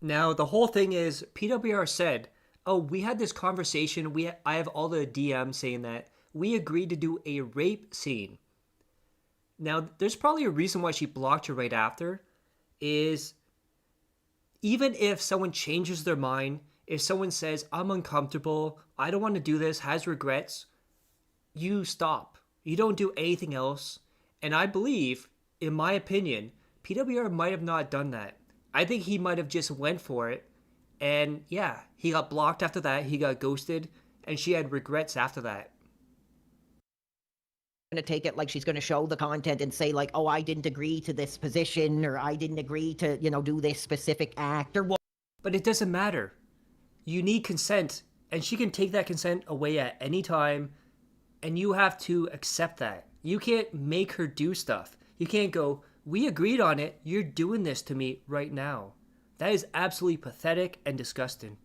Now, the whole thing is, PWR said, oh, we had this conversation. I have all the DMs saying that we agreed to do a rape scene. Now, there's probably a reason why she blocked her right after, is even if someone changes their mind, if someone says, I'm uncomfortable, I don't want to do this, has regrets, you stop. You don't do anything else. And I believe, in my opinion, PWR might have not done that. I think he might have just went for it. And yeah, he got blocked after that, he got ghosted, and she had regrets after that. to take it like she's going to show the content and say like, oh, I didn't agree to this position, or I didn't agree to, you know, do this specific act or what. But it doesn't matter. You need consent, and she can take that consent away at any time, and you have to accept that. You can't make her do stuff. You can't go, we agreed on it, you're doing this to me right now. That is absolutely pathetic and disgusting.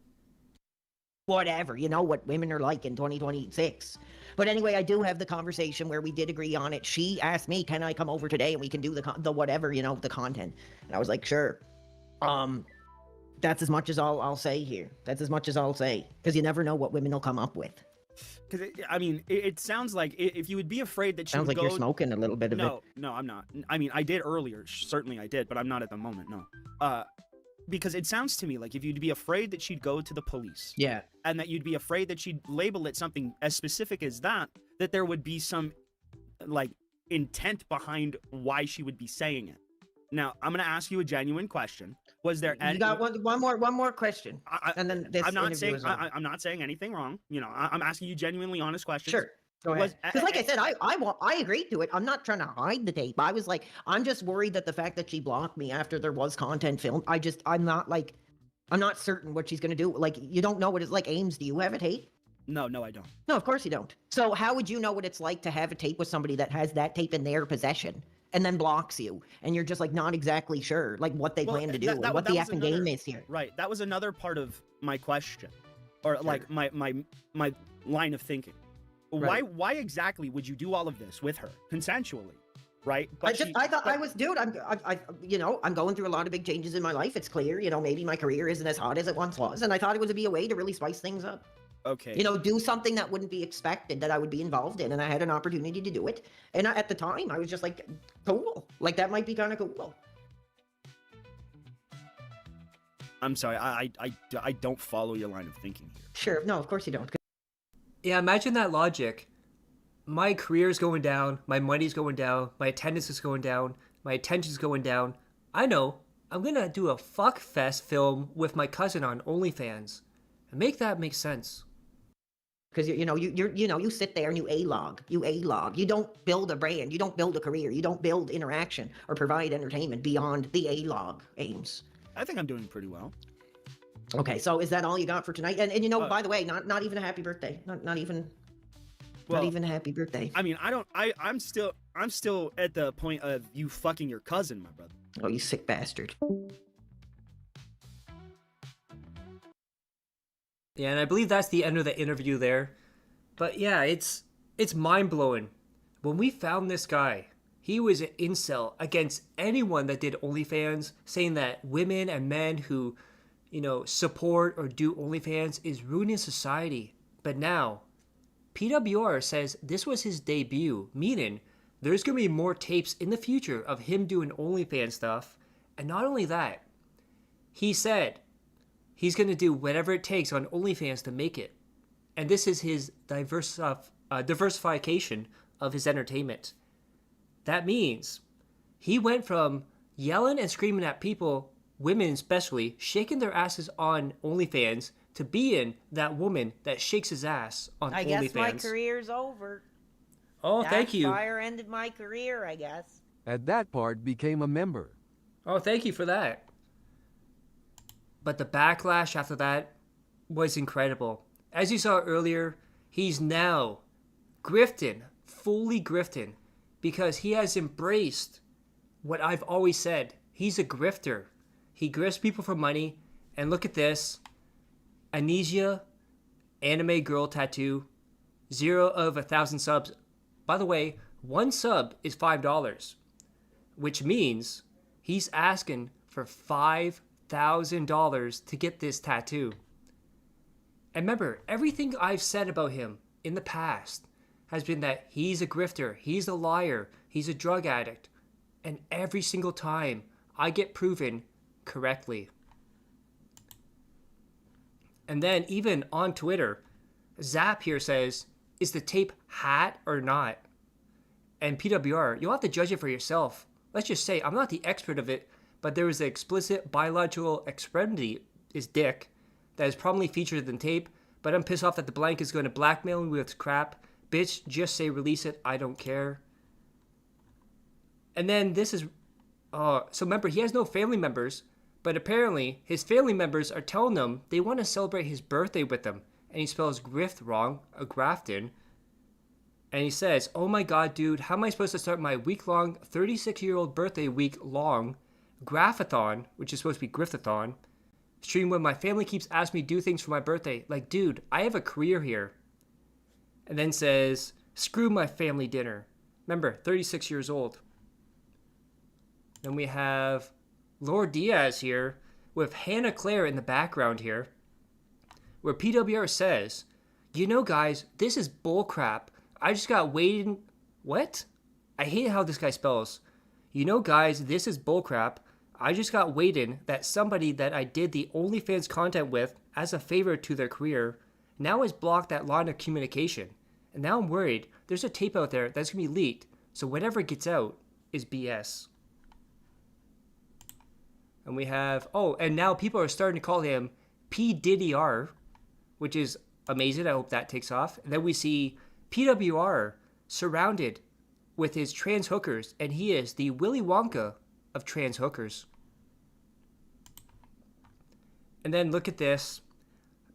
Whatever, you know what women are like in 2026. But anyway, I do have the conversation where we did agree on it. She asked me, can I come over today and we can do the whatever, you know, the content. And I was like, sure. That's as much as I'll say here. That's as much as I'll say. Because you never know what women will come up with. Because, I mean, it sounds like if you would be afraid that she Sounds would like go... you're smoking a little bit of it. No, I'm not. I mean, I did earlier. Certainly I did, but I'm not at the moment, no. Because it sounds to me like if you'd be afraid that she'd go to the police. Yeah. And that you'd be afraid that she'd label it something as specific as that there would be some, like, intent behind why she would be saying it. Now, I'm going to ask you a genuine question. Was there any... You got one more question. And then this I'm not interview saying is over. I'm not saying anything wrong. You know, I'm asking you genuinely honest questions. Sure. Go ahead. Because like I said, I agreed to it. I'm not trying to hide the tape. I was like, I'm just worried that the fact that she blocked me after there was content filmed, I'm not certain what she's going to do. Like, you don't know what it's like. Ames, do you have a tape? No, I don't. No, of course you don't. So how would you know what it's like to have a tape with somebody that has that tape in their possession and then blocks you? And you're just like not exactly sure like what they plan to do and what the effing game is here. Right. That was another part of my question. Or like my line of thinking. Right. Why exactly would you do all of this with her consensually, right? But I'm going through a lot of big changes in my life. It's clear, you know, maybe my career isn't as hot as it once was, and I thought it would be a way to really spice things up. Okay. You know, do something that wouldn't be expected that I would be involved in, and I had an opportunity to do it. And at the time, I was just like, cool, like that might be kind of cool. I'm sorry, I don't follow your line of thinking here. Sure, no, of course you don't. Yeah, imagine that logic. My career's going down, my money's going down, my attendance is going down, my attention's going down. I know. I'm gonna do a fuck fest film with my cousin on OnlyFans. And make that make sense. Because you sit there and you A-log. You don't build a brand. You don't build a career. You don't build interaction or provide entertainment beyond the A-log aims. I think I'm doing pretty well. Okay, so is that all you got for tonight? And by the way, not even a happy birthday. Not even a happy birthday. I mean, I'm still at the point of you fucking your cousin, my brother. Oh, you sick bastard. Yeah, and I believe that's the end of the interview there. But yeah, it's mind-blowing. When we found this guy, he was an incel against anyone that did OnlyFans, saying that women and men who, support or do OnlyFans is ruining society. But now, PWR says this was his debut, meaning there's going to be more tapes in the future of him doing OnlyFans stuff. And not only that, he said he's going to do whatever it takes on OnlyFans to make it. And this is his diversification of his entertainment. That means he went from yelling and screaming at people, women especially, shaking their asses on OnlyFans, to being that woman that shakes his ass on OnlyFans. I guess my career's over. Oh, thank you. That fire ended my career, I guess. At that part, became a member. Oh, thank you for that. But the backlash after that was incredible. As you saw earlier, he's now grifting, fully grifting, because he has embraced what I've always said. He's a grifter. He grifts people for money. And look at this. Amnesia, anime girl tattoo, 0 of 1,000 subs. By the way, 1 sub is $5, which means he's asking for $5,000 to get this tattoo. And remember, everything I've said about him in the past has been that he's a grifter, he's a liar, he's a drug addict. And every single time, I get proven correctly. And then even on Twitter, Zap here says, is the tape hat or not? And PWR, you'll have to judge it for yourself. Let's just say, I'm not the expert of it, but there is an explicit biological extremity, is dick, that is prominently featured in the tape, but I'm pissed off that the blank is going to blackmail me with crap. Bitch, just say release it, I don't care. And then this is, so remember, he has no family members, but apparently his family members are telling him they want to celebrate his birthday with him. And he spells grift wrong, a grafton. And he says, oh my god, dude, how am I supposed to start my week-long, 36-year-old birthday week-long graphathon, which is supposed to be griftathon, stream when my family keeps asking me to do things for my birthday? Like, dude, I have a career here. And then says, screw my family dinner. Remember, 36 years old. Then we have Lord Diaz here with Hannah Claire in the background here, where PWR says, you know, guys, this is bullcrap. I just got waiting. What? I hate how this guy spells. You know, guys, this is bullcrap. I just got waiting that somebody that I did the OnlyFans content with as a favor to their career now has blocked that line of communication. And now I'm worried there's a tape out there that's going to be leaked. So whatever gets out is BS. And we have, and now people are starting to call him P. Diddy R, which is amazing. I hope that takes off. And then we see PWR surrounded with his trans hookers, and he is the Willy Wonka of trans hookers. And then look at this.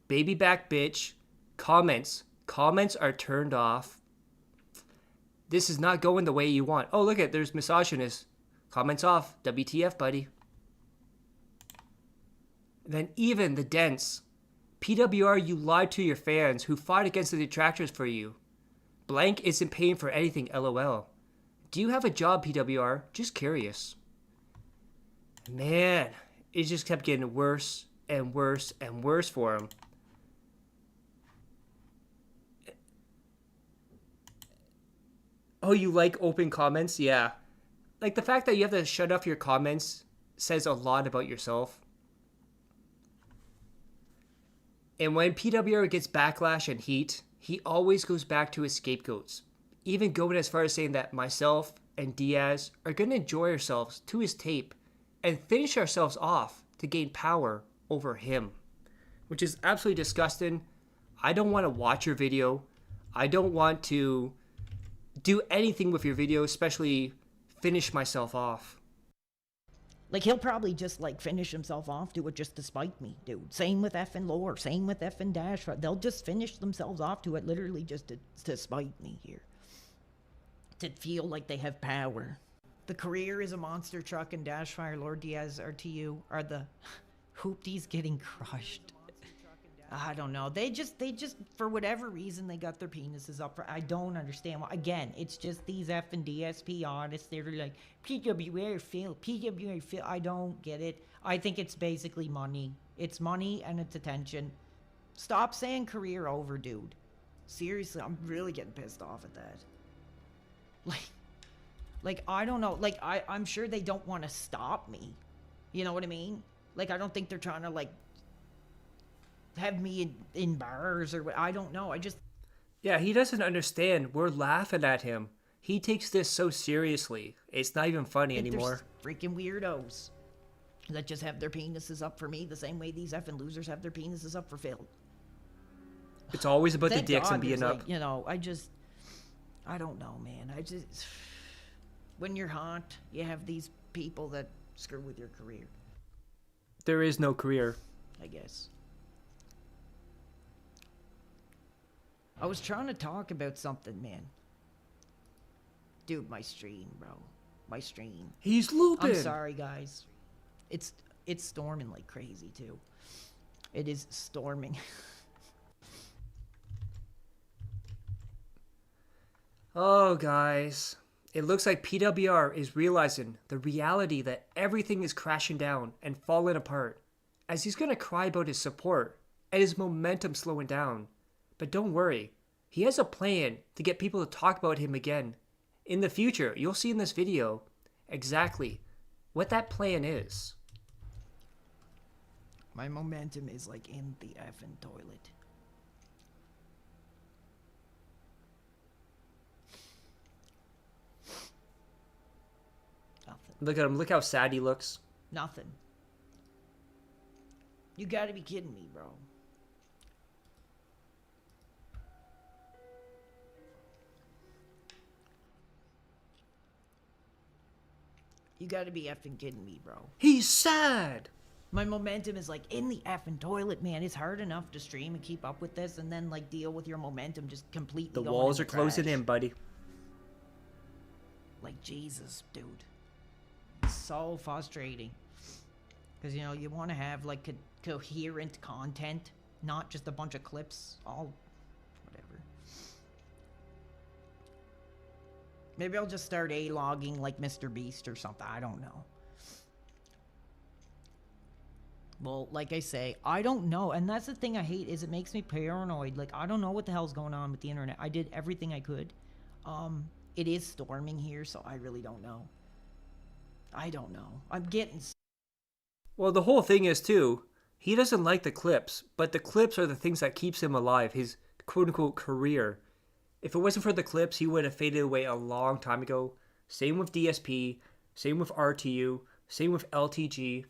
Baby back bitch. Comments. Comments are turned off. This is not going the way you want. Oh, look at, there's misogynist. Comments off. WTF, buddy. Then even the dents. PWR, you lied to your fans who fought against the detractors for you. Blank isn't paying for anything, LOL. Do you have a job, PWR? Just curious. Man, it just kept getting worse and worse and worse for him. Oh, you like open comments? Yeah. Like the fact that you have to shut off your comments says a lot about yourself. And when PWR gets backlash and heat, he always goes back to his scapegoats, even going as far as saying that myself and Diaz are going to enjoy ourselves to his tape and finish ourselves off to gain power over him, which is absolutely disgusting. I don't want to watch your video. I don't want to do anything with your video, especially finish myself off. Like, he'll probably just, like, finish himself off, do it just to spite me, dude. Same with effing Lore, same with effing Dash. They'll just finish themselves off to it literally just to spite me here. To feel like they have power. The career is a monster truck and Dashfire, Lord Diaz, RTU are the hoopties getting crushed. I don't know. They just, for whatever reason, they got their penises up for. I don't understand why. Again, it's just these effing DSP artists. They're like, PWR Phil, PWR Phil. I don't get it. I think it's basically money. It's money and it's attention. Stop saying career over, dude. Seriously, I'm really getting pissed off at that. Like I don't know. Like, I'm sure they don't want to stop me. You know what I mean? Like, I don't think they're trying to, like, have me in bars or what. I don't know. Yeah, he doesn't understand. We're laughing at him. He takes this so seriously. It's not even funny anymore. Freaking weirdos that just have their penises up for me the same way these effing losers have their penises up for Phil. It's always about the Thank dicks God and being there's, up. like, you know, I don't know, man. When you're hot, you have these people that screw with your career. There is no career. I guess. I was trying to talk about something, man. Dude, my stream, bro. My stream. He's looping. I'm sorry, guys. It's storming like crazy, too. It is storming. Oh, guys. It looks like PWR is realizing the reality that everything is crashing down and falling apart, as he's gonna cry about his support and his momentum slowing down. But don't worry, he has a plan to get people to talk about him again. In the future, you'll see in this video exactly what that plan is. My momentum is like in the effing toilet. Nothing. Look at him, look how sad he looks. Nothing. You gotta be kidding me, bro. You gotta be effing kidding me, bro. He's sad! My momentum is like in the effing toilet, man. It's hard enough to stream and keep up with this and then like deal with your momentum just completely The going walls in are the closing trash. in, buddy. Like, Jesus, dude. It's so frustrating. Because, you know, you want to have, like, coherent content, not just a bunch of clips, all whatever. Maybe I'll just start A-logging like Mr. Beast or something. I don't know. Well, like I say, I don't know. And that's the thing I hate, is it makes me paranoid. Like, I don't know what the hell's going on with the internet. I did everything I could. It is storming here, so I really don't know. I don't know. I'm getting... Well, the whole thing is, too, he doesn't like the clips, but the clips are the things that keeps him alive, his quote-unquote career. If it wasn't for the clips, he would have faded away a long time ago. Same with DSP, same with RTU, same with LTG.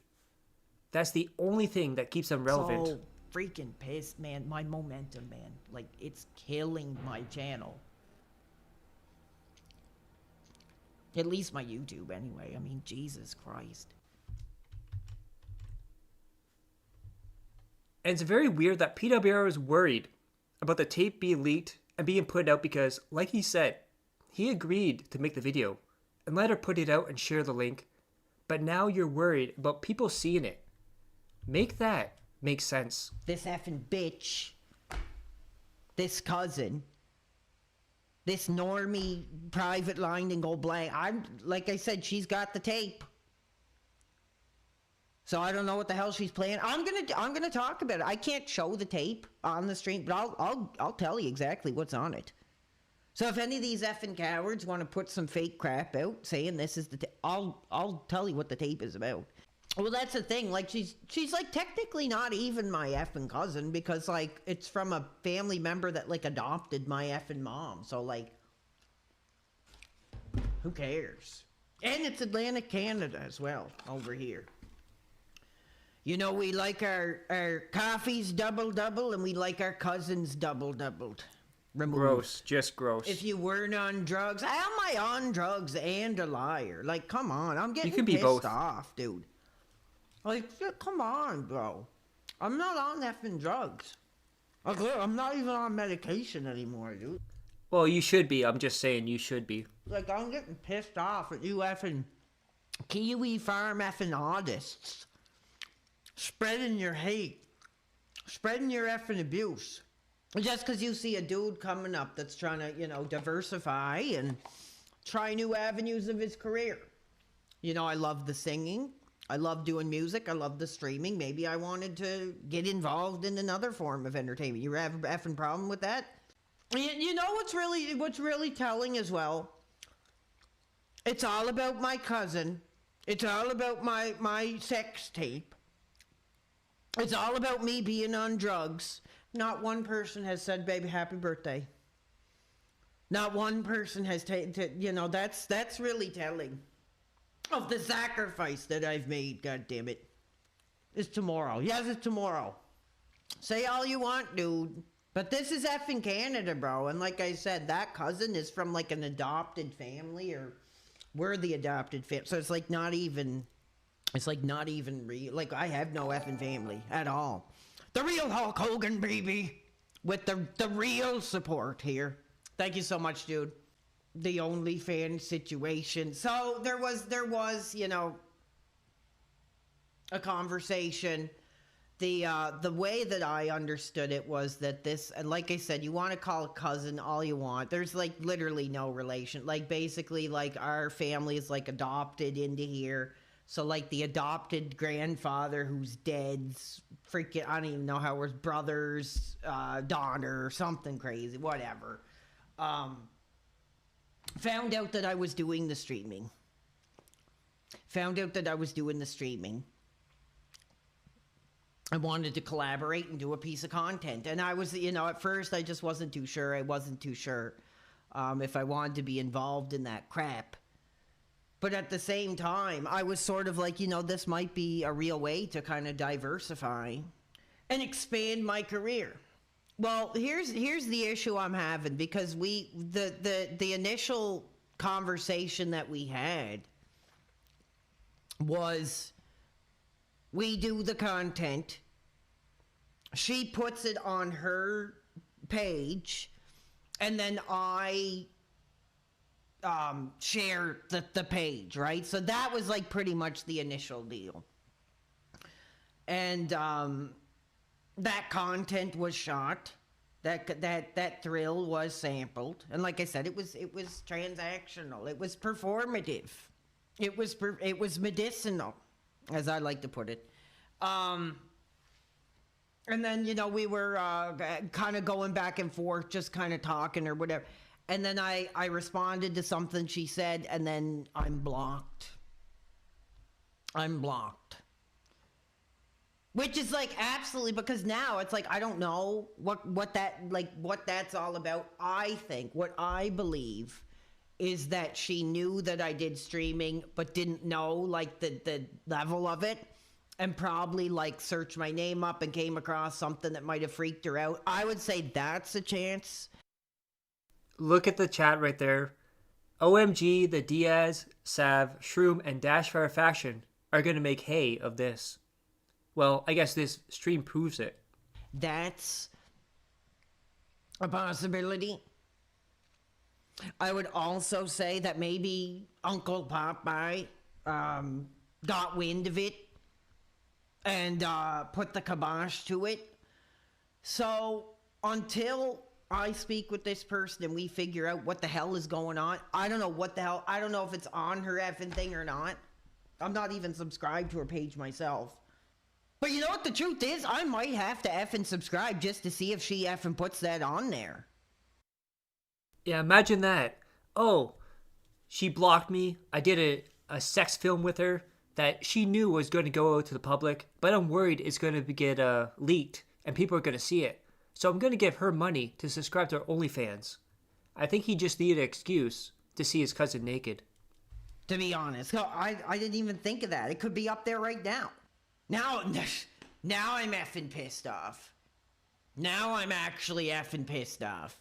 That's the only thing that keeps him relevant. So freaking pissed, man. My momentum, man. Like, it's killing my channel. At least my YouTube, anyway. I mean, Jesus Christ. And it's very weird that PWR is worried about the tape being leaked and being put out because, like he said, he agreed to make the video and let her put it out and share the link. But now you're worried about people seeing it. Make that make sense. This effing bitch. This cousin. This normie private line and go blank. Like I said, she's got the tape. So I don't know what the hell she's playing. I'm gonna talk about it. I can't show the tape on the stream, but I'll tell you exactly what's on it. So if any of these effing cowards want to put some fake crap out saying this is the I'll tell you what the tape is about. Well, that's the thing. Like, she's like technically not even my effing cousin because like it's from a family member that like adopted my effing mom. So like, who cares? And it's Atlantic Canada as well over here. You know, we like our coffees double, and we like our cousins doubled. Removed. Gross, just gross. If you weren't on drugs, how am I on drugs and a liar? Like, come on, I'm getting can be pissed both. off, dude. Like, come on, bro. I'm not on effing drugs. Like, look, I'm not even on medication anymore, dude. Well, you should be. I'm just saying you should be. Like, I'm getting pissed off at you effing Kiwi Farm effing artists. Spreading your hate. Spreading your effing abuse. Just because you see a dude coming up that's trying to, you know, diversify and try new avenues of his career. You know, I love the singing. I love doing music. I love the streaming. Maybe I wanted to get involved in another form of entertainment. You have an effing problem with that? You know what's really telling as well? It's all about my cousin. It's all about my sex tape. It's all about me being on drugs. Not one person has said, baby, happy birthday. Not one person has taken, you know, that's really telling of the sacrifice that I've made, God damn it. It's tomorrow. Yes, it's tomorrow. Say all you want, dude. But this is effing Canada, bro. And like I said, that cousin is from like an adopted family, or we're the adopted family. So it's like not even real. Like, I have no effing family at all. The real Hulk Hogan, baby. With the real support here. Thank you so much, dude. The OnlyFans situation. So there was, you know, a conversation. The way that I understood it was that this, and like I said, you want to call a cousin all you want. There's like literally no relation. Like basically like our family is like adopted into here. So like the adopted grandfather who's dead's freaking, I don't even know how it was, brother's daughter or something crazy, whatever. Found out that I was doing the streaming. I wanted to collaborate and do a piece of content. And I was, you know, at first I just wasn't too sure. I wasn't too sure if I wanted to be involved in that crap. But at the same time, I was sort of like, you know, this might be a real way to kind of diversify and expand my career. Well, here's the issue I'm having, because the initial conversation that we had was, we do the content, she puts it on her page, and then I share the page, right? So that was like pretty much the initial deal. And that content was shot. That thrill was sampled. And like I said, it was transactional. It was performative. It was medicinal, as I like to put it. And then, you know, we were kind of going back and forth, just kind of talking or whatever. And then I responded to something she said, and then I'm blocked. Which is like absolutely, because now it's like I don't know what that's all about. I think, what I believe is that she knew that I did streaming but didn't know like the level of it, and probably like searched my name up and came across something that might have freaked her out. I would say that's a chance. Look at the chat right there. OMG, the Diaz, Sav, Shroom, and Dashfire faction are going to make hay of this. Well, I guess this stream proves it. That's a possibility. I would also say that maybe Uncle Popeye got wind of it and put the kibosh to it. So until I speak with this person and we figure out what the hell is going on, I don't know what the hell. I don't know if it's on her effing thing or not. I'm not even subscribed to her page myself. But you know what the truth is? I might have to effing subscribe just to see if she effing puts that on there. Yeah, imagine that. Oh, she blocked me. I did a sex film with her. that she knew was going to go out to the public, but I'm worried it's going to get leaked and people are going to see it. So I'm going to give her money to subscribe to her OnlyFans. I think he just needed an excuse to see his cousin naked. To be honest, no, I didn't even think of that. It could be up there right now. Now I'm effing pissed off. Now I'm actually effing pissed off.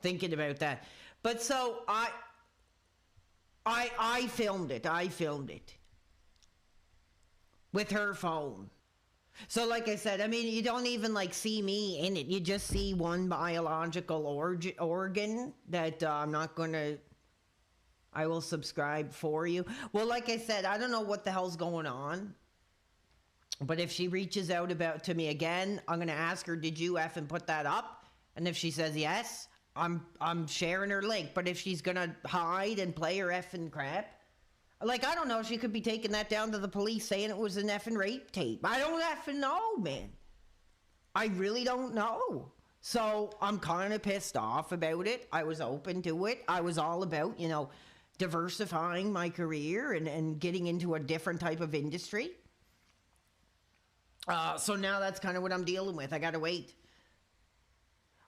Thinking about that. But so I filmed it. I filmed it. With her phone. So like I said, I mean, you don't even like see me in it. You just see one biological organ that I'm not going to... I will subscribe for you. Well, like I said, I don't know what the hell's going on. But if she reaches out to me again, I'm going to ask her, did you effing put that up? And if she says yes, I'm sharing her link. But if she's going to hide and play her effing crap, like, I don't know, she could be taking that down to the police saying it was an effing rape tape. I don't effing know, man. I really don't know. So I'm kind of pissed off about it. I was open to it. I was all about, you know, diversifying my career and getting into a different type of industry. So now that's kind of what I'm dealing with. I gotta wait.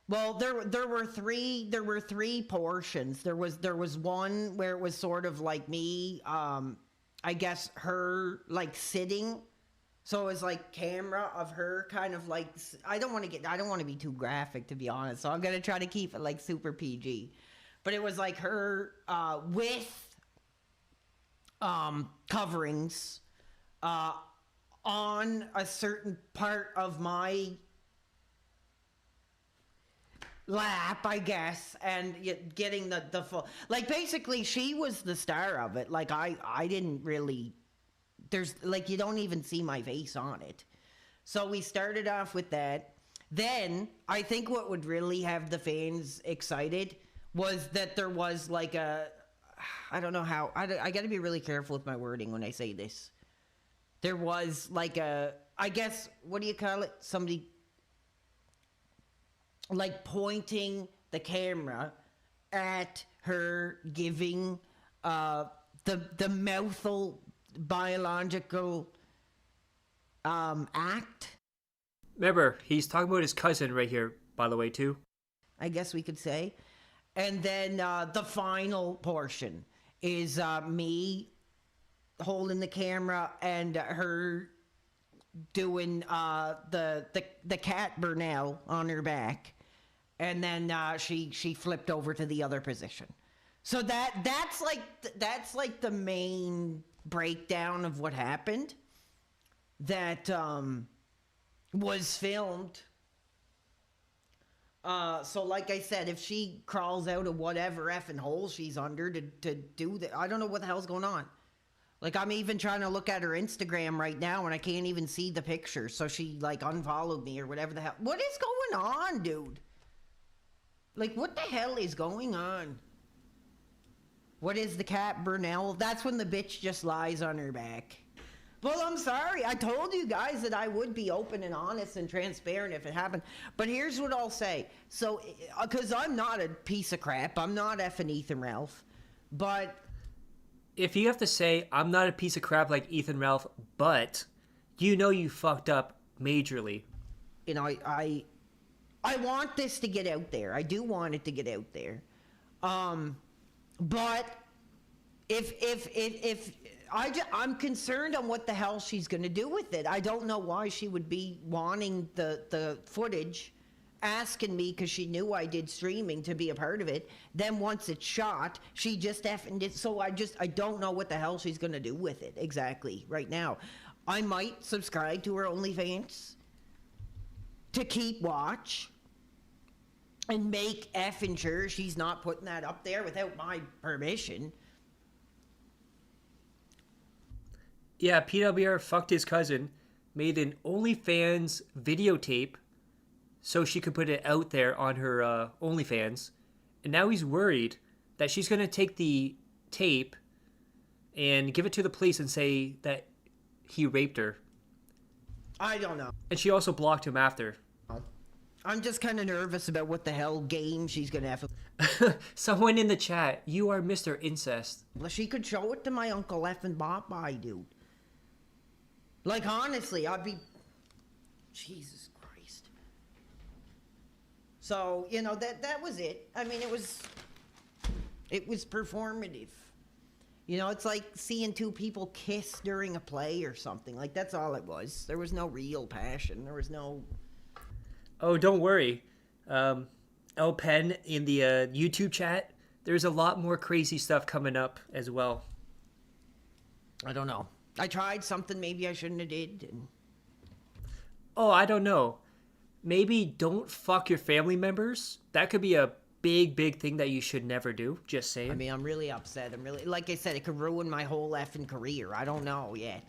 Well, there were three portions. There was one where it was sort of like me, I guess her like sitting. So it was like camera of her kind of like, I don't want to be too graphic, to be honest. So I'm going to try to keep it like super PG. But it was like her with coverings on a certain part of my lap, I guess, and getting the full, like, basically she was the star of it. Like I didn't really, there's like, you don't even see my face on it. So we started off with that. Then I think what would really have the fans excited was that there was like I don't know how, I got to be really careful with my wording when I say this. There was like I guess, what do you call it? Somebody like pointing the camera at her giving the mouthful biological act. Remember, he's talking about his cousin right here, by the way, too. I guess we could say. And then the final portion is me holding the camera and her doing the cat Burnell on her back. And then she flipped over to the other position. So that's like the main breakdown of what happened. That was filmed. So like I said, if she crawls out of whatever effing hole she's under to do that, I don't know what the hell's going on. Like, I'm even trying to look at her Instagram right now and I can't even see the picture. So she like unfollowed me or whatever the hell. What is going on, dude? Like, what the hell is going on? What is the cat Burnell? That's when the bitch just lies on her back. Well, I'm sorry. I told you guys that I would be open and honest and transparent if it happened. But here's what I'll say. So, because I'm not a piece of crap. I'm not effing Ethan Ralph. But if you have to say, I'm not a piece of crap like Ethan Ralph, but you know you fucked up majorly. You know, I want this to get out there. I do want it to get out there. But if I'm concerned on what the hell she's going to do with it. I don't know why she would be wanting the footage, asking me because she knew I did streaming to be a part of it. Then once it's shot, she just effing did. So I don't know what the hell she's going to do with it exactly right now. I might subscribe to her OnlyFans to keep watch and make effing sure she's not putting that up there without my permission. Yeah, PWR fucked his cousin, made an OnlyFans videotape so she could put it out there on her OnlyFans. And now he's worried that she's going to take the tape and give it to the police and say that he raped her. I don't know. And she also blocked him after. I'm just kind of nervous about what the hell game she's gonna have. Someone in the chat, you are Mr. Incest. Well, she could show it to my Uncle effing Popeye, dude. Like, honestly, I'd be... Jesus Christ. So, you know, that was it. I mean, it was performative. You know, it's like seeing two people kiss during a play or something. Like, that's all it was. There was no real passion. There was no... Oh, don't worry. El Pen in the YouTube chat, there's a lot more crazy stuff coming up as well. I don't know. I tried something maybe I shouldn't have did. And... Oh, I don't know. Maybe don't fuck your family members. That could be a big thing that you should never do. Just saying. I mean, I'm really upset. I'm really... Like I said, it could ruin my whole effing career. I don't know yet.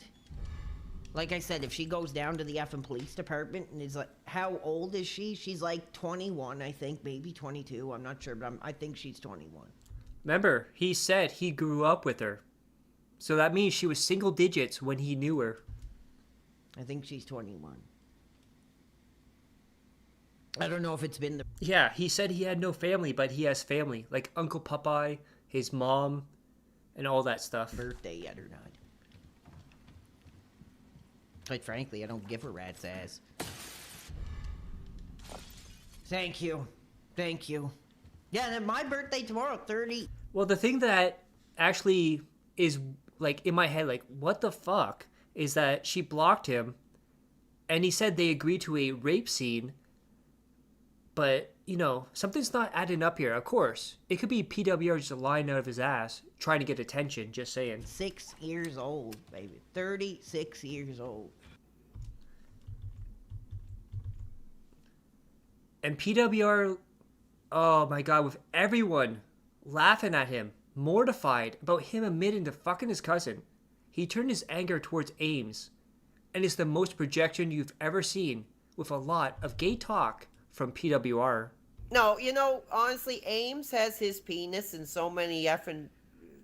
Like I said, if she goes down to the effing police department and is like, how old is she? She's like 21, I think, maybe 22. I'm not sure, but I think she's 21. Remember, he said he grew up with her. So that means she was single digits when he knew her. I think she's 21. I don't know if it's been the... Yeah, he said he had no family, but he has family. Like Uncle Popeye, his mom, and all that stuff. Birthday yet or not. Quite frankly, I don't give a rat's ass. Thank you. Thank you. Yeah, and then my birthday tomorrow, 30. Well, the thing that actually is, like, in my head, like, what the fuck, is that she blocked him, and he said they agreed to a rape scene, but, you know, something's not adding up here. Of course, it could be PWR just lying out of his ass, trying to get attention, just saying. 6 years old, baby. 36 years old. And PWR, oh my god, with everyone laughing at him, mortified about him admitting to fucking his cousin, he turned his anger towards Ames, and it's the most projection you've ever seen, with a lot of gay talk from PWR. No, you know, honestly, Ames has his penis in so many effing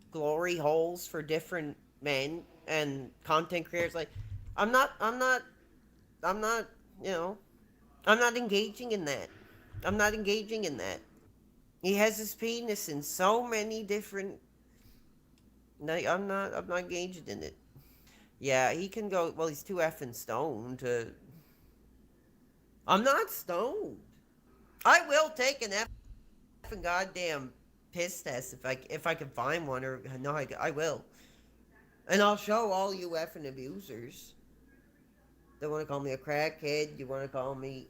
glory holes for different men and content creators. Like, I'm not, you know, I'm not engaging in that. I'm not engaging in that. He has his penis in so many different... I'm not engaged in it. Yeah, he can go... Well, he's too effing stoned to... I'm not stoned. I will take an effing goddamn piss test if I can find one, or... No, I will. And I'll show all you effing abusers. They want to call me a crackhead. You want to call me...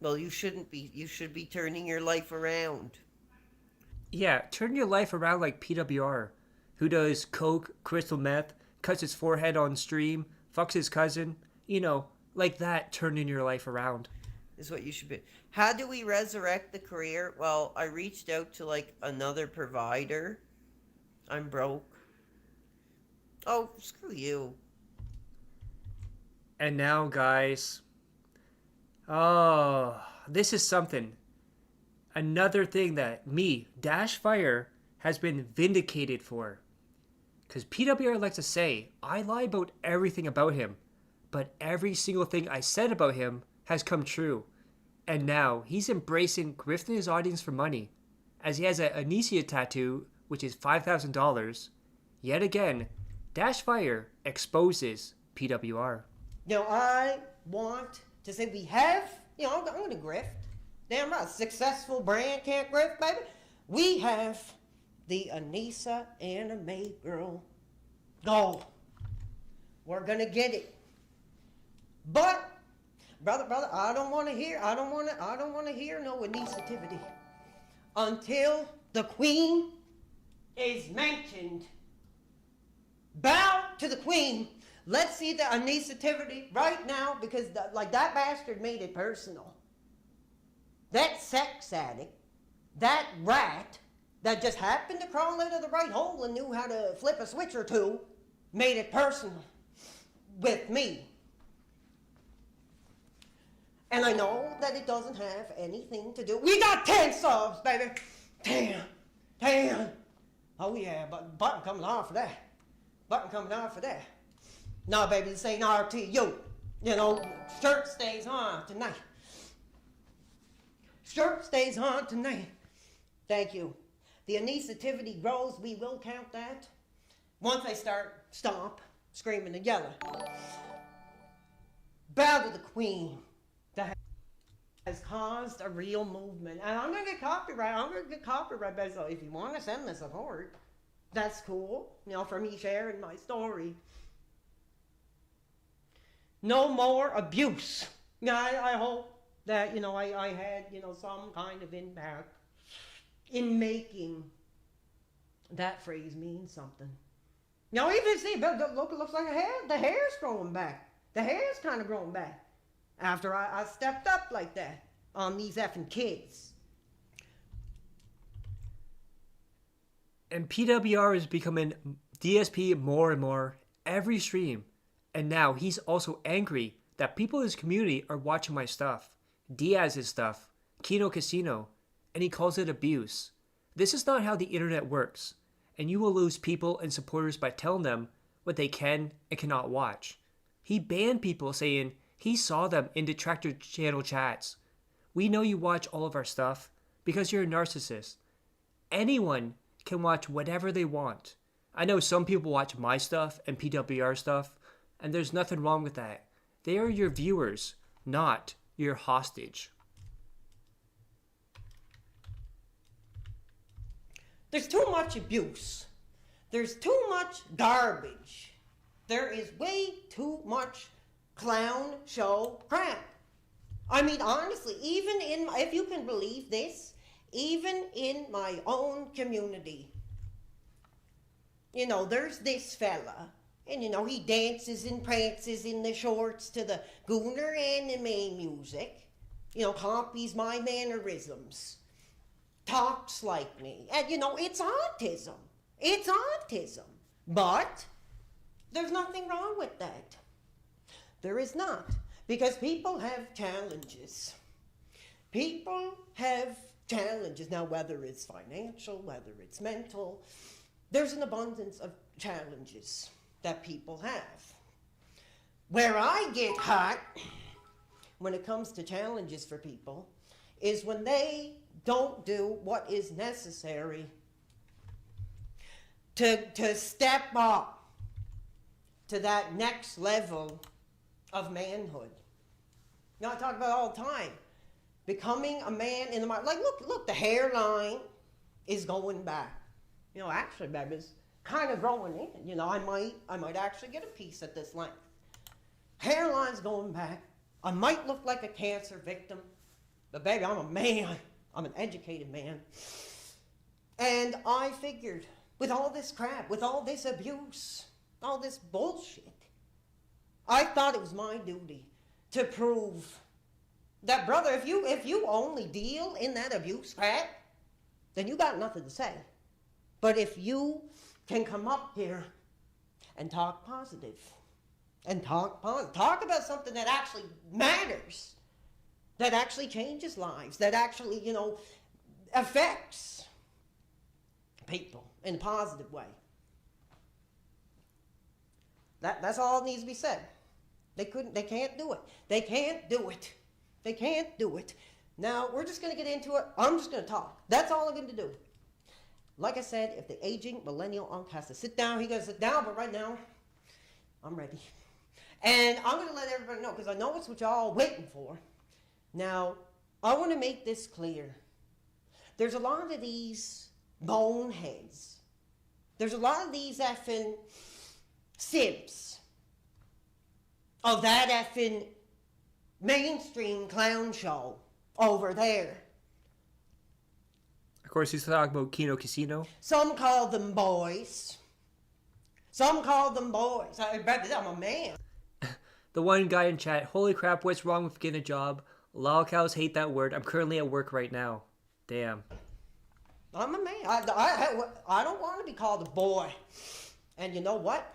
Well, you shouldn't be. You should be turning your life around. Yeah, turn your life around like PWR, who does coke, crystal meth, cuts his forehead on stream, fucks his cousin. You know, like that, turning your life around. Is what you should be. How do we resurrect the career? Well, I reached out to, like, another provider. I'm broke. Oh, screw you. And now, guys... Oh, this is something. Another thing that me, Dash Fire, has been vindicated for. Because PWR likes to say, I lie about everything about him, but every single thing I said about him has come true. And now, he's embracing grifting his audience for money, as he has an Anicia tattoo, which is $5,000. Yet again, Dash Fire exposes PWR. You know, I want to say we have, you know, I'm going to grift. Damn right, a successful brand can't grift, baby. We have the Anissa anime girl goal. We're going to get it. But, brother, I don't want to hear no Anissa-tivity until the queen is mentioned. Bow to the queen. Let's see the Anissa-tivity right now, because that bastard made it personal. That sex addict, that rat that just happened to crawl out of the right hole and knew how to flip a switch or two, made it personal with me. And I know that it doesn't have anything to do... We got 10 subs, baby! 10! Oh yeah, button coming off for that. No, baby, this ain't RTU. You know, shirt stays on tonight. Shirt stays on tonight. Thank you. The initiativity grows, we will count that. Once I stomp, screaming and yelling. Bow to the queen that has caused a real movement. And I'm going to get copyright. But so if you want to send me support, that's cool. You know, for me sharing my story. No more abuse. Yeah, I hope that, you know, I had, you know, some kind of impact in making that phrase mean something. Now, even see, look, it looks like the hair's growing back. The hair's kind of growing back after I stepped up like that on these effing kids. And PWR is becoming DSP more and more every stream. And now he's also angry that people in his community are watching my stuff, Diaz's stuff, Kino Casino, and he calls it abuse. This is not how the internet works, and you will lose people and supporters by telling them what they can and cannot watch. He banned people saying he saw them in detractor channel chats. We know you watch all of our stuff because you're a narcissist. Anyone can watch whatever they want. I know some people watch my stuff and PWR stuff, and there's nothing wrong with that. They are your viewers, not your hostage. There's too much abuse. There's too much garbage. There is way too much clown show crap. I mean, honestly, even in, if you can believe this, even in my own community, you know, there's this fella, and you know, he dances and prances in the shorts to the Gooner anime music, you know, copies my mannerisms, talks like me, and you know, it's autism. It's autism. But there's nothing wrong with that. There is not. Because people have challenges. People have challenges. Now, whether it's financial, whether it's mental, there's an abundance of challenges that people have. Where I get hot when it comes to challenges for people is when they don't do what is necessary to step up to that next level of manhood. You know, I talk about it all the time. Becoming a man in the mind. Like, look, the hairline is going back. You know, actually, baby, it's kind of growing in. You know, I might actually get a piece at this length. Hairline's going back. I might look like a cancer victim, but baby, I'm a man. I'm an educated man. And I figured, with all this crap, with all this abuse, all this bullshit, I thought it was my duty to prove that, brother, if you only deal in that abuse crap, then you got nothing to say. But if you can come up here and talk positive, and talk about something that actually matters, that actually changes lives, that actually, you know, affects people in a positive way. That's all that needs to be said. They can't do it. They can't do it. They can't do it. Now, we're just going to get into it. I'm just going to talk. That's all I'm going to do. Like I said, if the aging millennial unk has to sit down, he got to sit down, but right now, I'm ready. And I'm going to let everybody know, because I know it's what y'all waiting for. Now, I want to make this clear. There's a lot of these boneheads. There's a lot of these effing simps of that effing mainstream clown show over there. Of course, he's talking about Kino Casino. Some call them boys. Some call them boys. I'm a man. The one guy in chat, holy crap, what's wrong with getting a job? LOLCOWs hate that word. I'm currently at work right now. Damn. I'm a man. I don't want to be called a boy. And you know what?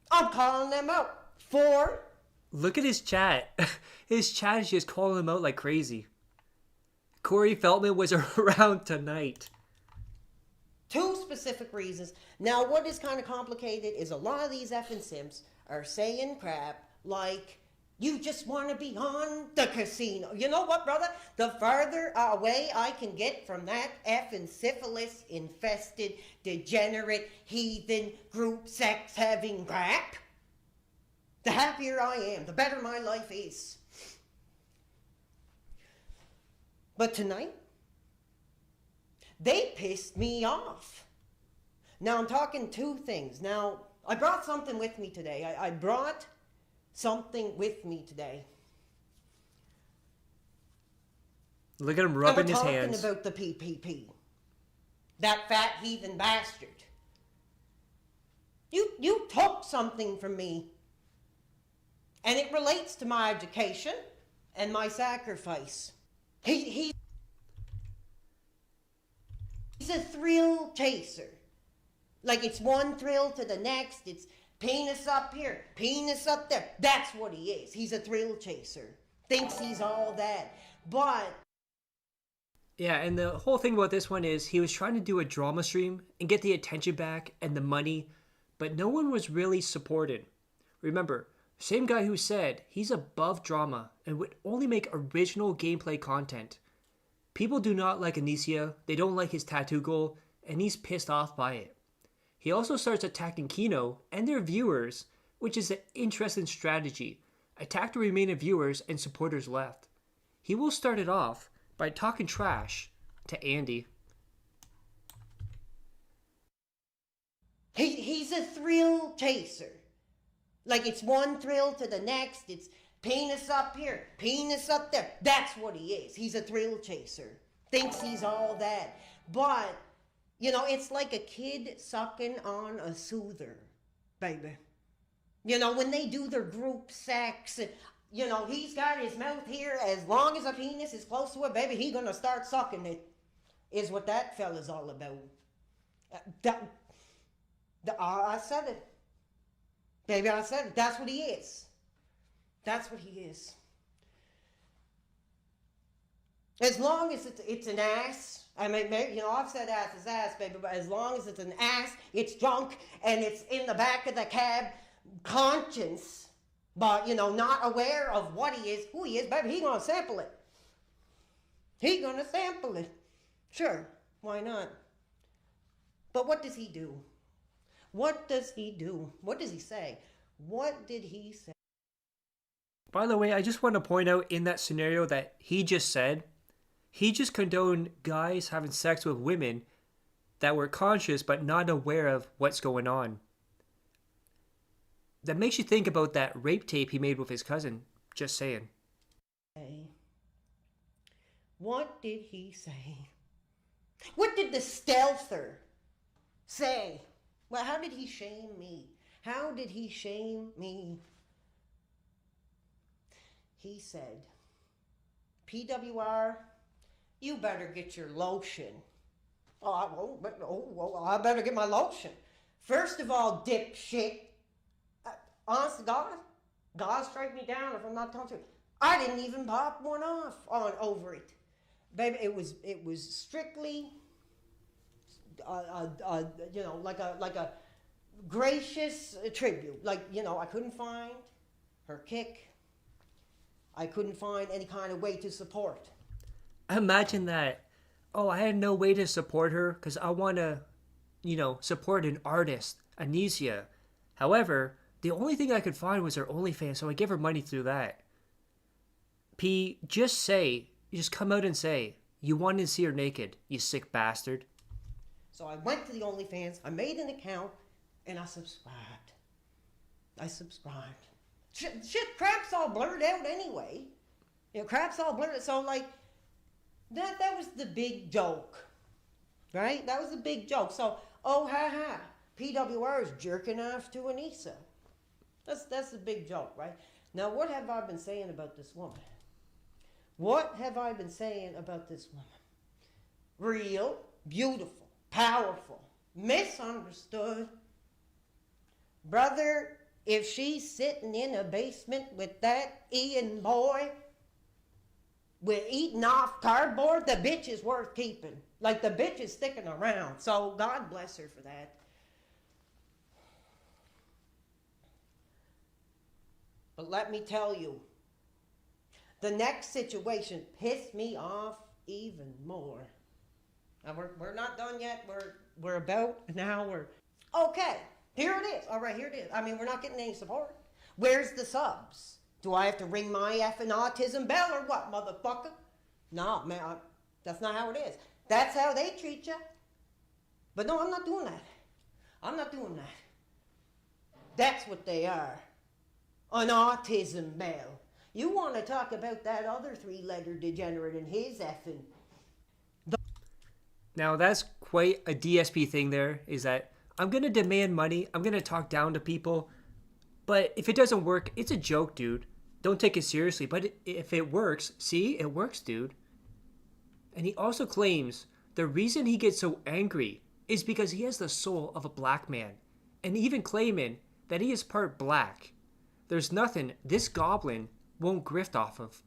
I'm calling them out for... Look at his chat. His chat is just calling him out like crazy. Corey Feldman was around tonight. 2 specific reasons. Now, what is kind of complicated is a lot of these effing simps are saying crap like You just want to be on the casino. You know what, brother? The farther away I can get from that effing syphilis-infested, degenerate, heathen, group sex having crap, the happier I am, the better my life is. But tonight, they pissed me off. Now I'm talking two things. Now, I brought something with me today. I brought something with me today. Look at him rubbing his hands. And we're talking about the PPP. That fat heathen bastard. You took something from me. And it relates to my education and my sacrifice. He's a thrill chaser. Like it's one thrill to the next. It's penis up here, penis up there. That's what he is. He's a thrill chaser. Thinks he's all that. But... yeah, and the whole thing about this one is he was trying to do a drama stream and get the attention back and the money, but no one was really supported. Remember, same guy who said he's above drama and would only make original gameplay content. People do not like Anicia, they don't like his tattoo goal, and he's pissed off by it. He also starts attacking Kino and their viewers, which is an interesting strategy. Attack the remaining viewers and supporters left. He will start it off by talking trash to Andy. He's a thrill chaser. Like it's one thrill to the next. It's penis up here, penis up there. That's what he is. He's a thrill chaser. Thinks he's all that. But, you know, it's like a kid sucking on a soother, baby. You know, when they do their group sex, you know, he's got his mouth here. As long as a penis is close to it, baby, he gonna start sucking it. Is what that fella's all about. I said it. Baby, I said it. That's what he is. That's what he is. As long as it's an ass, I mean, maybe, you know, I've said ass is ass, baby, but as long as it's an ass, it's drunk, and it's in the back of the cab, conscious, but, you know, not aware of what he is, who he is, baby, he gonna sample it. He gonna sample it. Sure, why not? But what does he do? What does he do? What does he say? What did he say? By the way, I just want to point out in that scenario that he just said, he just condoned guys having sex with women that were conscious but not aware of what's going on. That makes you think about that rape tape he made with his cousin. Just saying. What did he say? What did the stealther say? Well, how did he shame me? How did he shame me? He said, PWR, you better get your lotion. I better get my lotion. First of all, dipshit, honest to God strike me down if I'm not telling you. I didn't even pop one off on over it. Baby, it was strictly, you know, like a gracious tribute. Like, you know, I couldn't find her kick. I couldn't find any kind of way to support. Imagine that. Oh, I had no way to support her because I want to, you know, support an artist, Anicia. However, the only thing I could find was her OnlyFans, so I give her money through that. P, just come out and say, you wanted to see her naked, you sick bastard. So I went to the OnlyFans, I made an account, and I subscribed. Shit, crap's all blurred out anyway. You know, crap's all blurred. So, like, that was the big joke, right? That was the big joke. So, oh, ha, PWR is jerking off to Anissa. That's the big joke, right? Now, what have I been saying about this woman? What have I been saying about this woman? Real, beautiful, powerful, misunderstood. Brother, if she's sitting in a basement with that Ian boy, with eating off cardboard, the bitch is worth keeping. Like, the bitch is sticking around. So, God bless her for that. But let me tell you, The next situation pissed me off even more. And we're not done yet. We're about an hour. Okay, here it is. All right, here it is. I mean, we're not getting any support. Where's the subs? Do I have to ring my effing autism bell or what, motherfucker? No, man, that's not how it is. That's how they treat you. But no, I'm not doing that. I'm not doing that. That's what they are. An autism bell. You want to talk about that other three-letter degenerate and his effing. Now that's quite a DSP thing there, is that I'm going to demand money, I'm going to talk down to people, but if it doesn't work, it's a joke, dude. Don't take it seriously, but if it works, see, it works, dude. And he also claims the reason he gets so angry is because he has the soul of a black man, and even claiming that he is part black. There's nothing this goblin won't grift off of.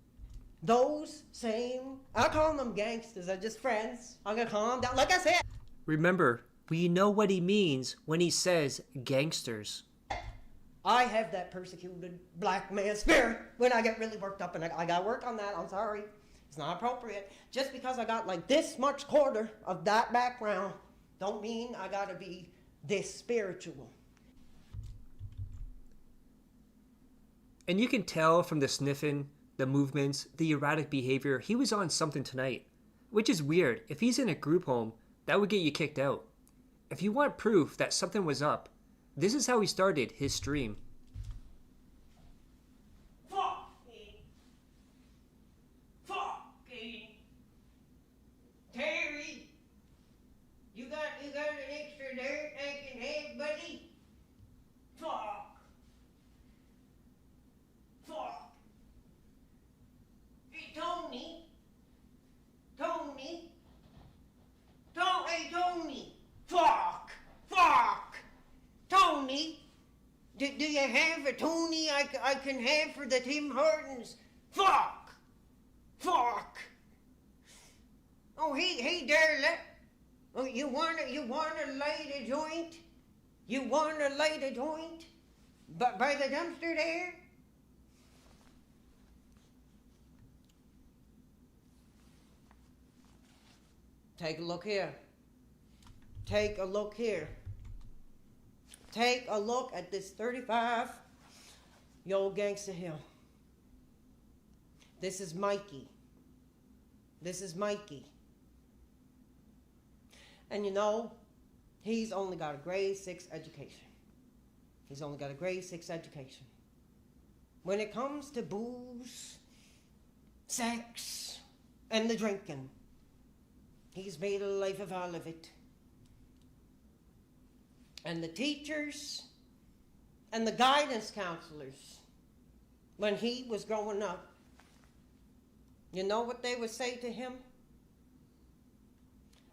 Those same, I call them gangsters, they're just friends. I'm gonna calm down, like I said. Remember, we know what he means when he says gangsters. I have that persecuted black man spirit when I get really worked up, and I gotta work on that. I'm sorry. It's not appropriate. Just because I got like this much quarter of that background don't mean I gotta be this spiritual. And you can tell from the sniffing, the movements, the erratic behavior, he was on something tonight. Which is weird. If he's in a group home, that would get you kicked out. If you want proof that something was up, this is how he started his stream. Terry, you got an extra dirt I can have, buddy? Fuck. Hey, Tony. Hey, Tony. Fuck. Tony. Do you have a Tony I can have for the Tim Hortons? Fuck. Oh, hey, darling. Oh, you wanna light a joint? You wanna light a joint? But by the dumpster there? Take a look here. Take a look here. Take a look at this 35-year-old gangster hill. This is Mikey. And you know, he's only got a grade 6 education. When it comes to booze, sex, and the drinking, he's made a life of all of it. And the teachers and the guidance counselors, when he was growing up, you know what they would say to him?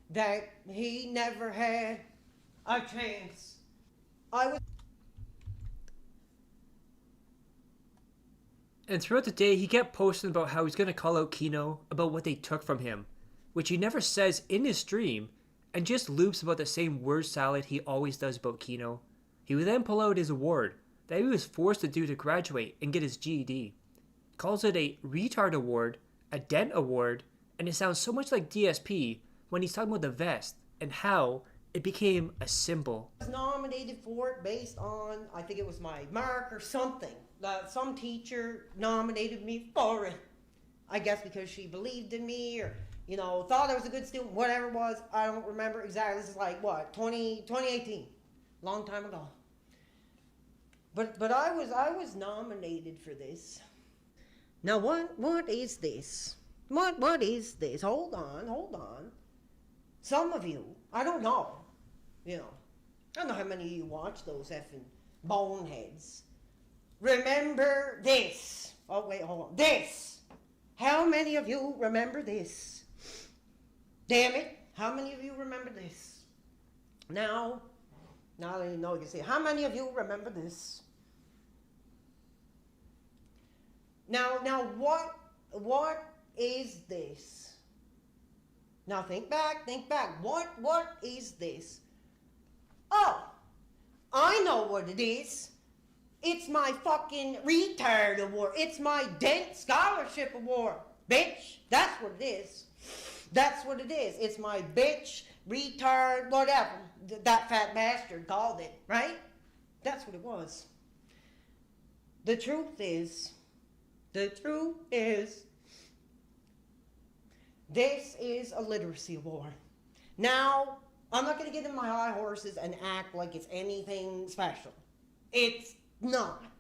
That he never had a chance. And throughout the day, he kept posting about how he's going to call out Kino about what they took from him, which he never says in his stream, and just loops about the same word salad he always does about Kino. He would then pull out his award that he was forced to do to graduate and get his GED. Calls it a retard award, a dent award, and it sounds so much like DSP when he's talking about the vest and how it became a symbol. I was nominated for it based on, I think it was my mark or something. Some teacher nominated me for it. I guess because she believed in me or, you know, thought I was a good student, whatever it was. I don't remember exactly. This is like, what, 2018? Long time ago. But I was nominated for this. Now what is this? What is this? Hold on. Some of you, I don't know, you know, I don't know how many of you watch those effing boneheads. Remember this. Oh, wait, hold on. This. How many of you remember this? Damn it. How many of you remember this? Now that you know, you can see. How many of you remember this? Now, what is this? Now think back. What is this? Oh, I know what it is. It's my fucking retard award. It's my Dent Scholarship Award. Bitch. That's what it is. That's what it is. It's my bitch, retard, whatever. That fat bastard called it, right? That's what it was. The truth is, this is a literacy award. Now, I'm not going to get in my high horses and act like it's anything special. It's not.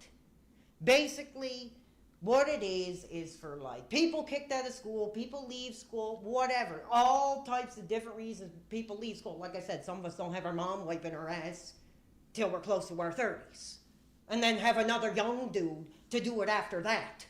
Basically, what it is for like people kicked out of school, people leave school, whatever. All types of different reasons people leave school. Like I said, some of us don't have our mom wiping her ass till we're close to our 30s. And then have another young dude to do it after that.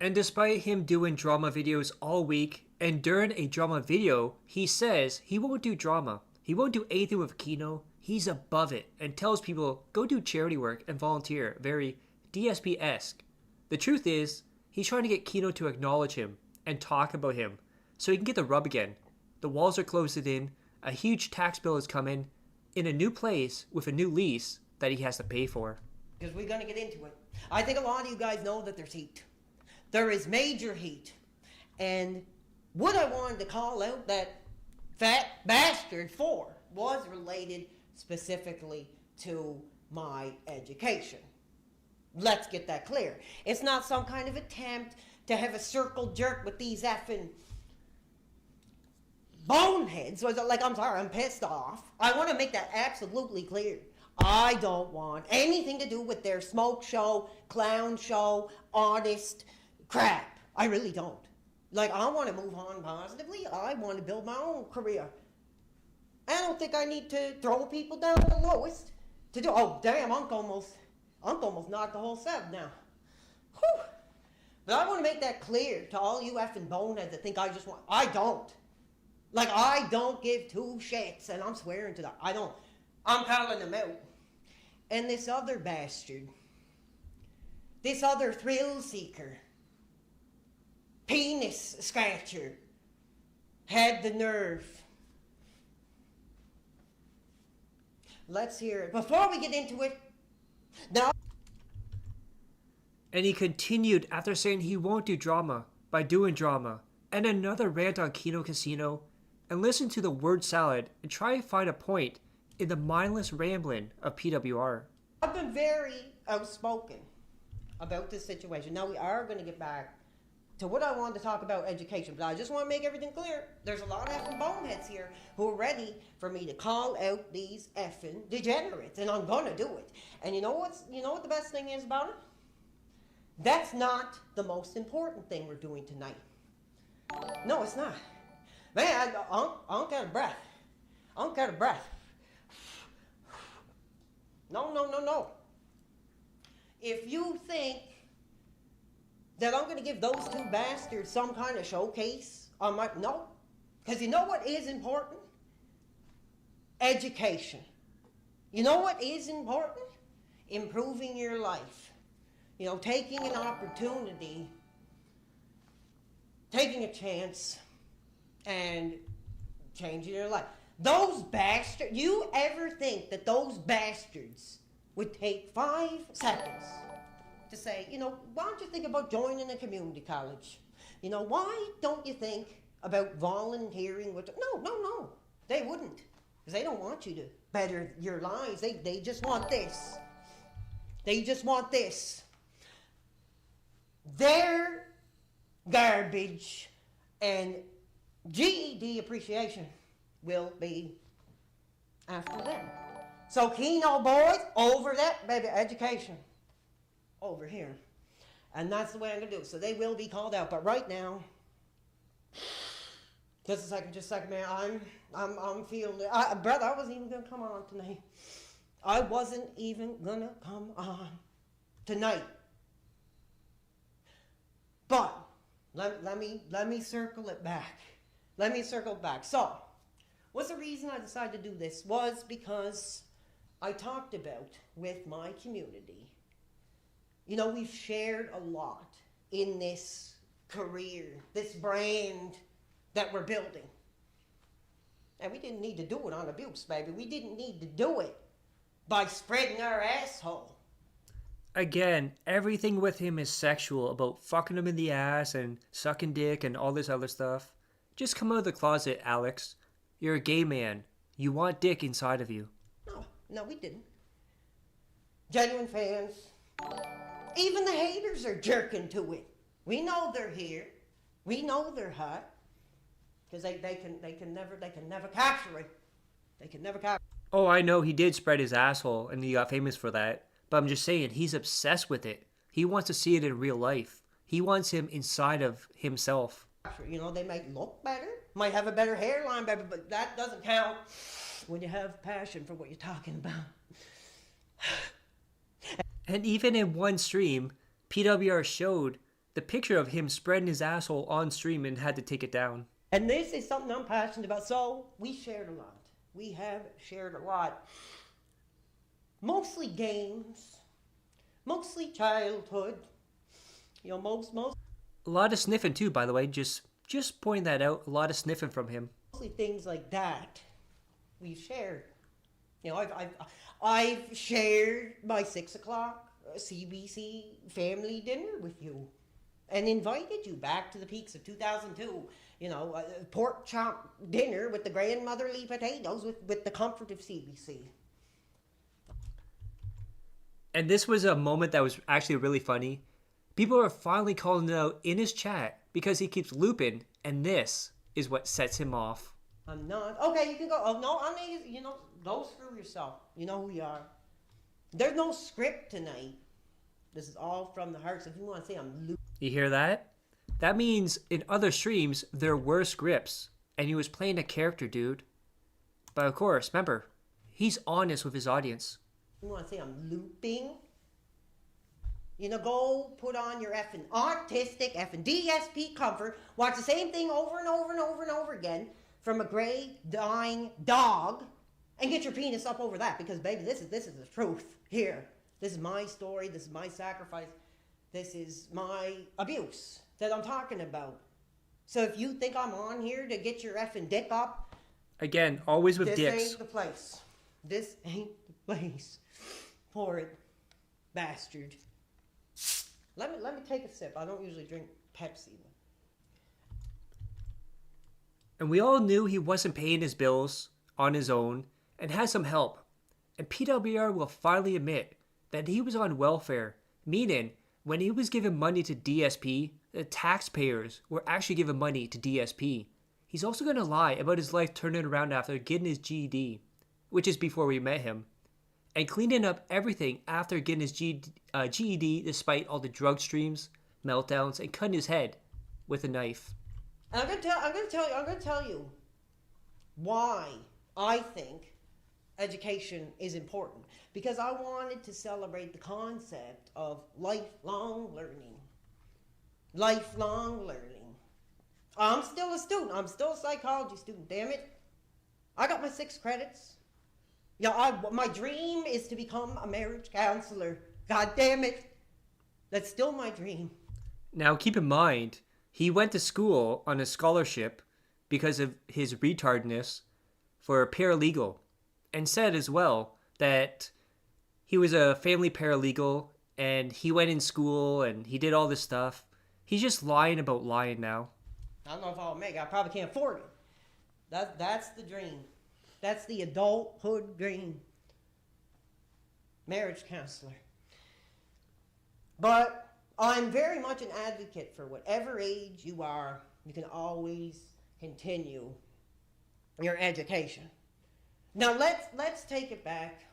And despite him doing drama videos all week, and during a drama video, he says he won't do drama. He won't do anything with Kino. He's above it and tells people, go do charity work and volunteer. Very DSP-esque. The truth is, he's trying to get Kino to acknowledge him and talk about him so he can get the rub again. The walls are closing in, a huge tax bill is coming, in a new place with a new lease that he has to pay for. Because we're going to get into it. I think a lot of you guys know that there's heat. There is major heat. And what I wanted to call out that fat bastard for was related specifically to my education. Let's get that clear. It's not some kind of attempt to have a circle jerk with these effing boneheads. Like, I'm sorry, I'm pissed off. I want to make that absolutely clear. I don't want anything to do with their smoke show, clown show, artist crap. I really don't. Like, I want to move on positively. I want to build my own career. I don't think I need to throw people down the lowest to do. Oh, damn, Unc almost knocked the whole set now. Whew. But I want to make that clear to all you effing boneheads that think I just want. I don't. Like, I don't give two shits, and I'm swearing to that. I don't. I'm calling them out. And this other bastard, this other thrill seeker, penis scratcher, had the nerve. Let's hear it. Before we get into it, now. And he continued after saying he won't do drama by doing drama, and another rant on Kino Casino, and listen to the word salad and try to find a point in the mindless rambling of PWR. I've been very outspoken about this situation. Now we are going to get back to what I wanted to talk about, education, but I just want to make everything clear. There's a lot of effing boneheads here who are ready for me to call out these effing degenerates, and I'm going to do it. And you know what the best thing is about it? That's not the most important thing we're doing tonight. No, it's not. Man, I'm out of breath. I'm out of breath. No. If you think that I'm going to give those two bastards some kind of showcase, no. Because you know what is important? Education. You know what is important? Improving your life. You know, taking an opportunity, taking a chance, and changing your life. Those bastards, you ever think that those bastards would take 5 seconds to say, you know, why don't you think about joining a community college? You know, why don't you think about volunteering with... No. They wouldn't. Because they don't want you to better your lives. They just want this. They just want this. Their garbage and GED appreciation will be after them. So Kino boys, over that, baby, education. Over here. And that's the way I'm going to do it. So they will be called out. But right now, just a second, man. I'm feeling it. Brother, I wasn't even going to come on tonight. I wasn't even going to come on tonight. But let me circle it back. Let me circle back. So, what's the reason I decided to do this? Was because I talked about with my community. You know, we've shared a lot in this career, this brand that we're building. And we didn't need to do it on abuse, baby. We didn't need to do it by spreading our asshole. Again, everything with him is sexual, about fucking him in the ass and sucking dick and all this other stuff. Just come out of the closet, Alex. You're a gay man. You want dick inside of you. No, we didn't. Genuine fans. Even the haters are jerking to it. We know they're here. We know they're hot. Because they can never capture it. They can never capture it. Oh, I know he did spread his asshole and he got famous for that. But I'm just saying, he's obsessed with it. He wants to see it in real life. He wants him inside of himself. You know, they might look better, might have a better hairline, better, but that doesn't count when you have passion for what you're talking about. And even in one stream, PWR showed the picture of him spreading his asshole on stream and had to take it down. And this is something I'm passionate about, so we shared a lot. We have shared a lot. Mostly games, mostly childhood, you know, most. A lot of sniffing too, by the way, just pointing that out, a lot of sniffing from him. Mostly things like that we've shared. You know, I've shared my 6 o'clock CBC family dinner with you and invited you back to the peaks of 2002. You know, a pork chop dinner with the grandmotherly potatoes with the comfort of CBC. And this was a moment that was actually really funny. People are finally calling it out in his chat because he keeps looping, and this is what sets him off. I'm not. Okay, you can go. Oh, no, I mean, you know, go screw yourself. You know who you are. There's no script tonight. This is all from the heart. So if you want to say I'm looping. You hear that? That means in other streams, there were scripts, and he was playing a character, dude. But of course, remember, he's honest with his audience. You want to say I'm looping? You know, go put on your effing artistic effing DSP comfort, watch the same thing over and over and over and over again from a gray dying dog, and get your penis up over that, because baby, this is the truth here. This is my story, this is my sacrifice, this is my abuse that I'm talking about. So if you think I'm on here to get your effing dick up, again, always with this dicks. ain't the place. This ain't the place for it, bastard. Let me take a sip. I don't usually drink Pepsi. And we all knew he wasn't paying his bills on his own and had some help. And PWR will finally admit that he was on welfare, meaning when he was giving money to DSP, the taxpayers were actually giving money to DSP. He's also going to lie about his life turning around after getting his GED, which is before we met him, and cleaning up everything after getting his GED despite all the drug streams, meltdowns, and cutting his head with a knife. And I'm gonna tell you why I think education is important. Because I wanted to celebrate the concept of lifelong learning. Lifelong learning. I'm still a student. I'm still a psychology student, damn it. I got my 6 credits. Yeah, my dream is to become a marriage counselor. God damn it. That's still my dream. Now keep in mind, he went to school on a scholarship because of his retardness for a paralegal, and said as well that he was a family paralegal and he went in school and he did all this stuff. He's just lying about lying now. I don't know if I'll make it. I probably can't afford it. That's the dream. That's the adulthood dream. Marriage counselor. But I'm very much an advocate for whatever age you are, you can always continue your education. Now let's take it back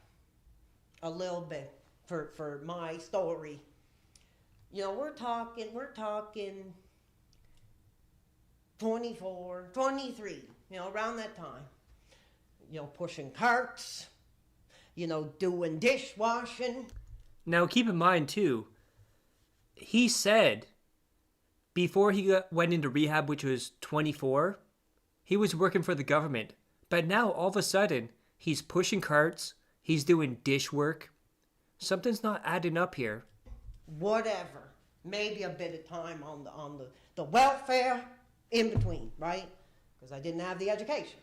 a little bit for my story. You know, we're talking 24, 23, you know, around that time. You know, pushing carts, you know, doing dishwashing. Now keep in mind too, he said before he went into rehab, which was 24, he was working for the government. But now all of a sudden, he's pushing carts, he's doing dish work. Something's not adding up here. Whatever. Maybe a bit of time on the welfare in between, right? Because I didn't have the education.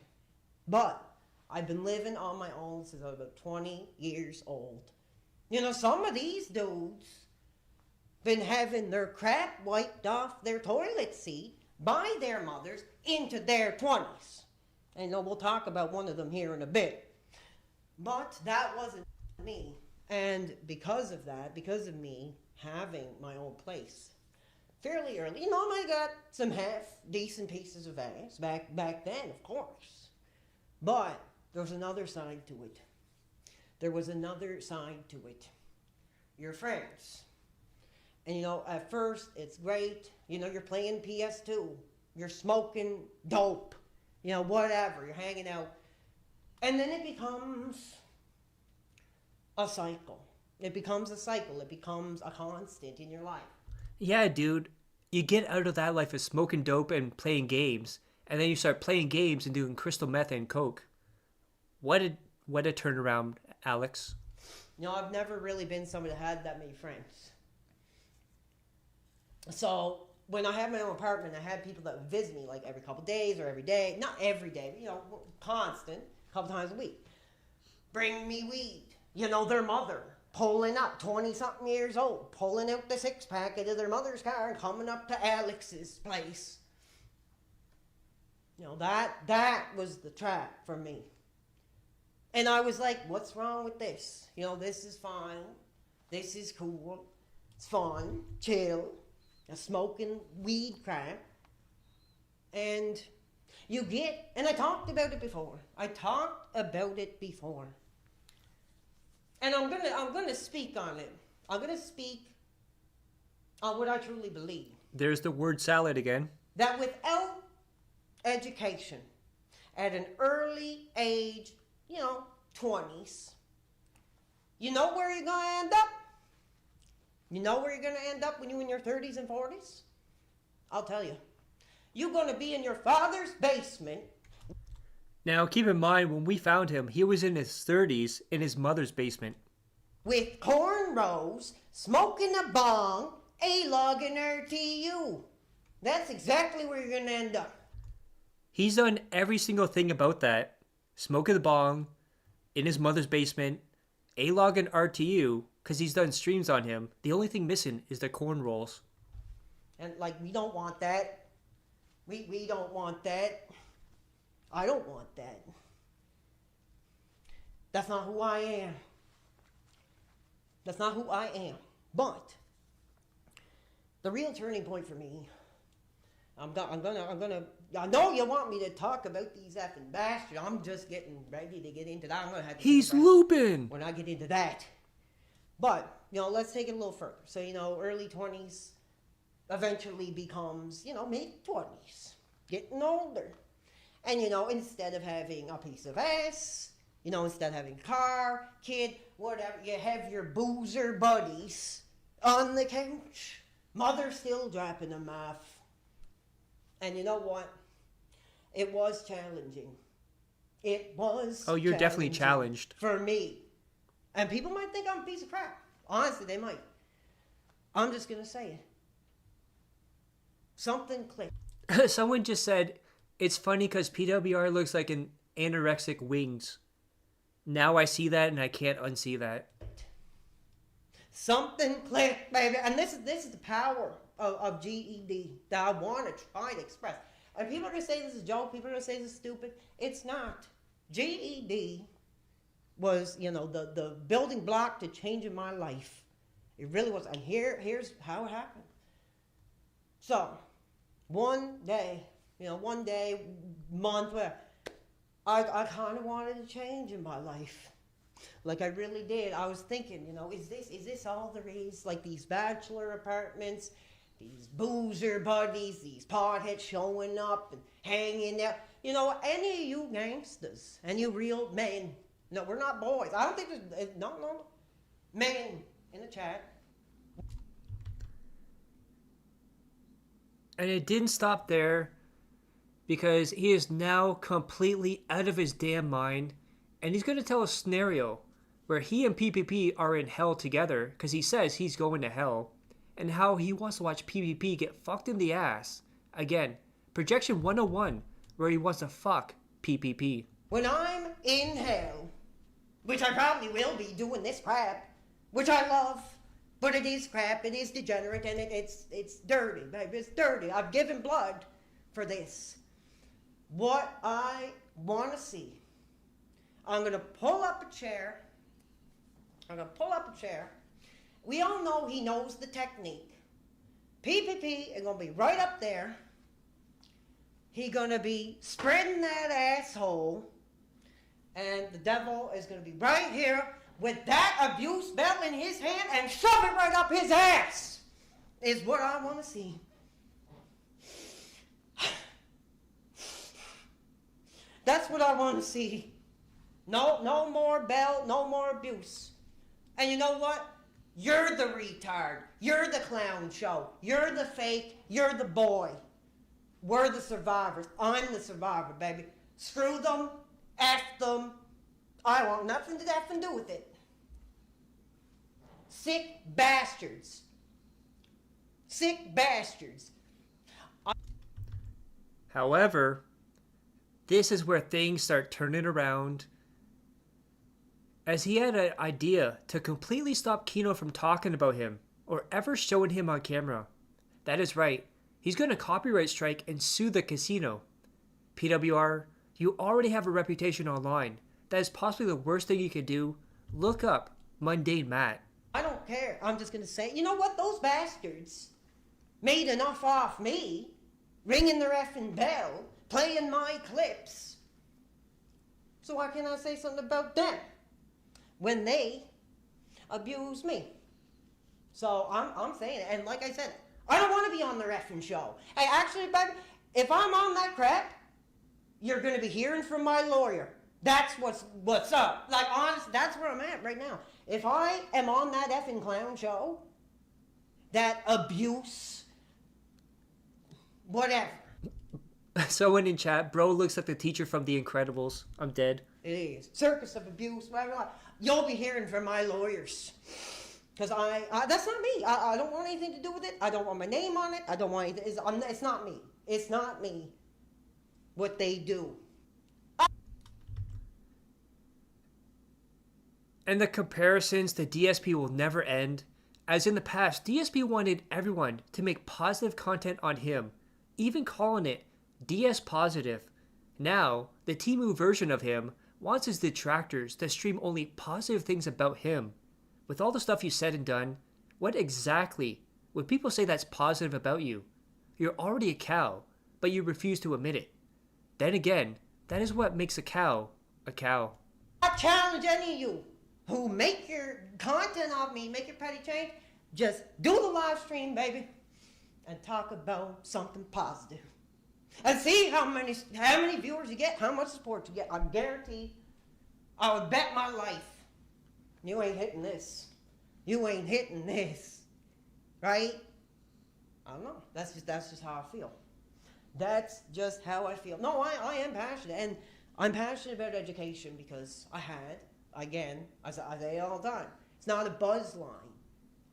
But I've been living on my own since I was about 20 years old. You know, some of these dudes been having their crap wiped off their toilet seat by their mothers into their 20s. And you know, we'll talk about one of them here in a bit. But that wasn't me. And because of that, because of me having my own place fairly early, you know, I got some half decent pieces of ass back then, of course. But there was another side to it. There was another side to it. Your friends. And you know, at first it's great. You know, you're playing PS2. You're smoking dope. You know, whatever. You're hanging out. And then it becomes a cycle. It becomes a cycle. It becomes a constant in your life. Yeah, dude. You get out of that life of smoking dope and playing games, and then you start playing games and doing crystal meth and coke. What a turnaround, Alex. You know, I've never really been somebody that had that many friends. So when I had my own apartment, I had people that would visit me like every couple days or every day. Not every day, but, you know, constant, a couple times a week. Bring me weed. You know, their mother pulling up, 20-something years old, pulling out the six-pack out of their mother's car and coming up to Alex's place. You know, that was the trap for me. And I was like, what's wrong with this? You know, this is fine. This is cool. It's fun. Chill. Smoking weed crap. And you get, and I talked about it before. And I'm gonna speak on it. I'm gonna speak on what I truly believe. There's the word salad again. That without education, at an early age, you know, 20s, you know where you're gonna end up? You know where you're gonna end up when you're in your 30s and 40s? I'll tell you. You're gonna be in your father's basement. Now, keep in mind, when we found him, he was in his 30s in his mother's basement. With cornrows, smoking a bong, A-log and RTU. That's exactly where you're gonna end up. He's done every single thing about that. Smoking the bong, in his mother's basement, A-log and RTU, because he's done streams on him. The only thing missing is the corn rolls. And like, we don't want that. We don't want that. I don't want that. That's not who I am. That's not who I am. But the real turning point for me, I know you want me to talk about these effing bastards. I'm just getting ready to get into that. I'm gonna have to He's looping. when I get into that. But, you know, let's take it a little further. So, you know, early 20s eventually becomes, you know, mid-20s. Getting older. And, you know, instead of having a piece of ass, you know, instead of having a car, kid, whatever, you have your boozer buddies on the couch. Mother still dropping them off. And you know what? It was challenging. It was Oh, you're definitely challenged. for me. And people might think I'm a piece of crap. Honestly, they might. I'm just going to say it. Something clicked. Someone just said, it's funny because PWR looks like an anorexic wings. Now I see that and I can't unsee that. Something clicked, baby. And this is the power of GED that I want to try to express. And people are going to say this is a joke. People are going to say this is stupid. It's not. GED was, you know, the building block to changing my life. It really was. And here's how it happened. So, one day, month, whatever, I kind of wanted a change in my life. Like, I really did. I was thinking, you know, is this all there is? Like, these bachelor apartments, these boozer buddies, these potheads showing up and hanging out. You know, any of you gangsters, and you real men, no, we're not boys. I don't think there's, no. Men in the chat. And it didn't stop there, because he is now completely out of his damn mind, and he's going to tell a scenario where he and PPP are in hell together, because he says he's going to hell, and how he wants to watch PPP get fucked in the ass. Again, projection 101, where he wants to fuck PPP. When I'm in hell, which I probably will be doing this crap, which I love, but it is crap, it is degenerate, and it's dirty, baby, it's dirty. I've given blood for this. What I want to see, I'm going to pull up a chair. We all know he knows the technique. PPP is going to be right up there. He's going to be spreading that asshole. And the devil is going to be right here with that abuse belt in his hand and shove it right up his ass. Is what I want to see. That's what I want to see. No more belt, no more abuse. And you know what? You're the retard. You're the clown show. You're the fake. You're the boy. We're the survivors. I'm the survivor, baby. Screw them. F them. I want nothing to effing do with it. Sick bastards. Sick bastards. However, this is where things start turning around, as he had an idea to completely stop Kino from talking about him or ever showing him on camera. That is right, he's going to copyright strike and sue the casino. PWR, you already have a reputation online. That is possibly the worst thing you could do. Look up Mundane Matt. I don't care. I'm just going to say, you know what? Those bastards made enough off me, ringing their effing bell, playing my clips. So why can't I say something about them when they abuse me? So I'm saying it. And like I said, I don't want to be on their effing show. Hey, actually, baby, if I'm on that crap, you're going to be hearing from my lawyer. That's what's up. Like, honest, that's where I'm at right now. If I am on that effing clown show, that abuse, whatever. Someone in chat, bro looks like the teacher from The Incredibles. I'm dead. It is. Circus of abuse, whatever. You'll be hearing from my lawyers. Because that's not me. I don't want anything to do with it. I don't want my name on it. I don't want anything. It's not me. It's not me. What they do. And the comparisons to DSP will never end. As in the past, DSP wanted everyone to make positive content on him, even calling it DS Positive. Now, the Temu version of him wants his detractors to stream only positive things about him. With all the stuff you said and done, what exactly would people say that's positive about you? You're already a cow, but you refuse to admit it. Then again, that is what makes a cow a cow. I challenge any of you who make your content of me, make your petty change, just do the live stream, baby, and talk about something positive. And see how many viewers you get, how much support you get. I guarantee, I would bet my life, you ain't hitting this. You ain't hitting this. Right? I don't know. That's just how I feel. That's just how I feel. No, I am passionate. And I'm passionate about education because I say it all the time, it's not a buzz line.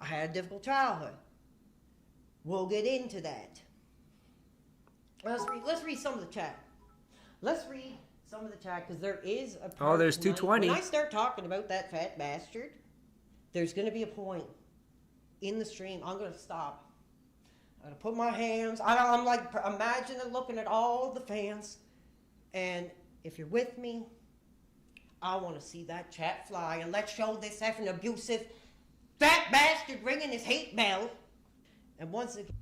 I had a difficult childhood. We'll get into that. Let's read some of the chat. Let's read some of the chat because there is a part there's tonight. 220. When I start talking about that fat bastard, there's going to be a point in the stream. I'm going to stop. I'm going to put my hands. I'm like, imagine looking at all the fans. And if you're with me, I want to see that chat fly. And let's show this effing abusive fat bastard ringing his hate bell. And once again.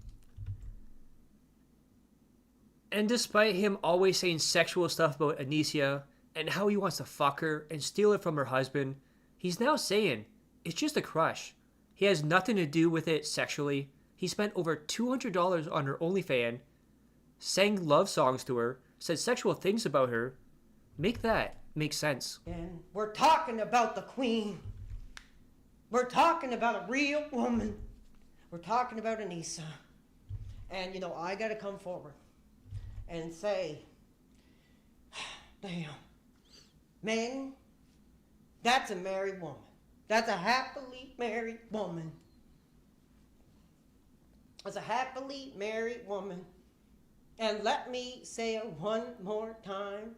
And despite him always saying sexual stuff about Anicia and how he wants to fuck her and steal it from her husband, he's now saying it's just a crush. He has nothing to do with it sexually. He spent over $200 on her OnlyFans, sang love songs to her, said sexual things about her. Make that make sense. And we're talking about the queen. We're talking about a real woman. We're talking about Anissa. And, I got to come forward and say, damn, man, that's a married woman. That's a happily married woman. That's a happily married woman. And let me say it one more time.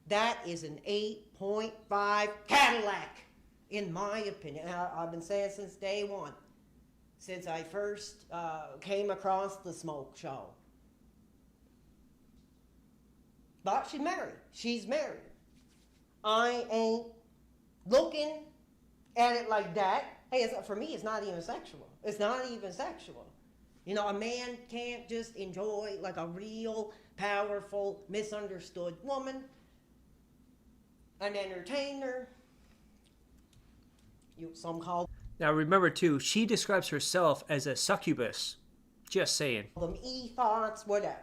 That is an 8.5 Cadillac, in my opinion. I've been saying since day one, since I first came across the smoke show. But she's married. She's married. I ain't looking at it like that. Hey, for me, it's not even sexual. It's not even sexual. You know, a man can't just enjoy like a real, powerful, misunderstood woman, an entertainer. Some call Now remember too, she describes herself as a succubus. Just saying. them e-thoughts, whatever.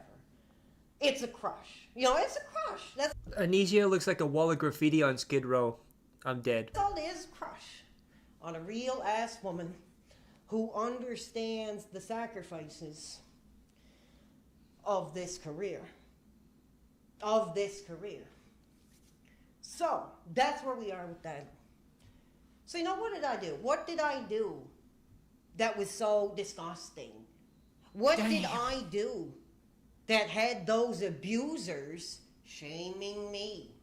It's a crush. You know, it's a crush. That's Anesia looks like a wall of graffiti on Skid Row. I'm dead. all it is, crush on a real ass woman who understands the sacrifices of this career. So, that's where we are with that. So, you know, what did I do? What did I do that was so disgusting? What did I do that had those abusers shaming me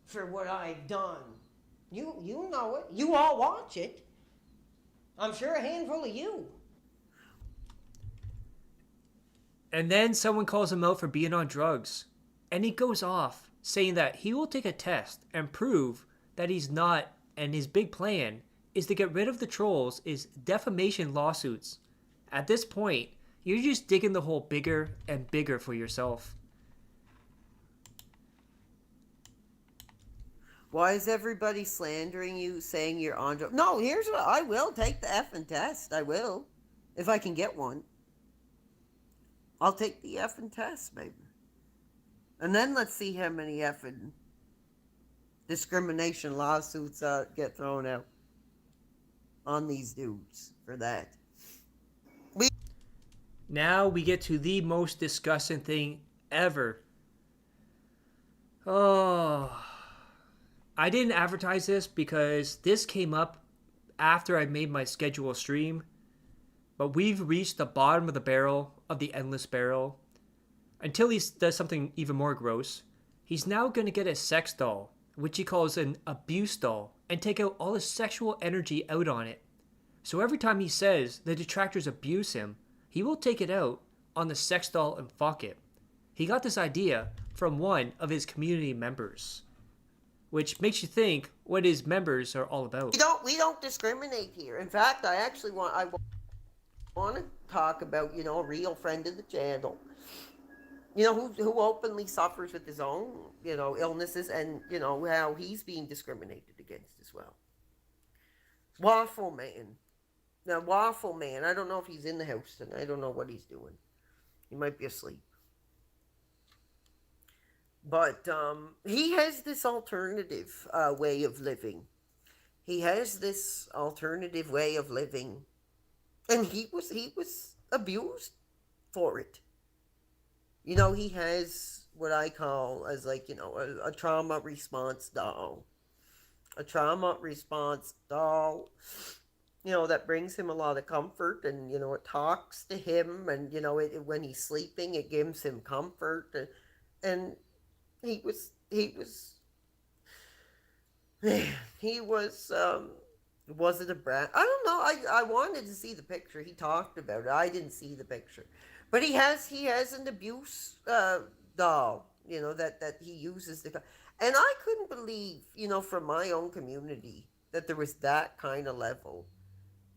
for what I've done? You know it. You all watch it. I'm sure a handful of you. And then someone calls him out for being on drugs. And he goes off, saying that he will take a test and prove that he's not, and his big plan is to get rid of the trolls is defamation lawsuits. At this point, you're just digging the hole bigger and bigger for yourself. Why is everybody slandering you, saying you're on drugs? No, here's what I will take the effing test. I will, if I can get one. I'll take the effing test, baby. And then let's see how many effing discrimination lawsuits get thrown out on these dudes for that. Now we get to the most disgusting thing ever. Oh, I didn't advertise this because this came up after I made my scheduled stream. But we've reached the bottom of the barrel of the endless barrel. Until he does something even more gross, he's now going to get a sex doll, which he calls an abuse doll, and take out all his sexual energy out on it. So every time he says the detractors abuse him, he will take it out on the sex doll and fuck it. He got this idea from one of his community members, which makes you think what his members are all about. We don't discriminate here. In fact, I want to talk about, a real friend of the channel, who openly suffers with his own, illnesses, and, how he's being discriminated against as well. Waffle Man. Now, Waffle Man, I don't know if he's in the house tonight. I don't know what he's doing. He might be asleep. But he has this alternative way of living. And he was abused for it. He has what I call as a trauma response doll. A trauma response doll, that brings him a lot of comfort, and, it talks to him, and, when he's sleeping, it gives him comfort. And he was was it a brat? I don't know. I wanted to see the picture. He talked about it. I didn't see the picture. But he has an abuse doll, that he uses to. And I couldn't believe, from my own community, that there was that kind of level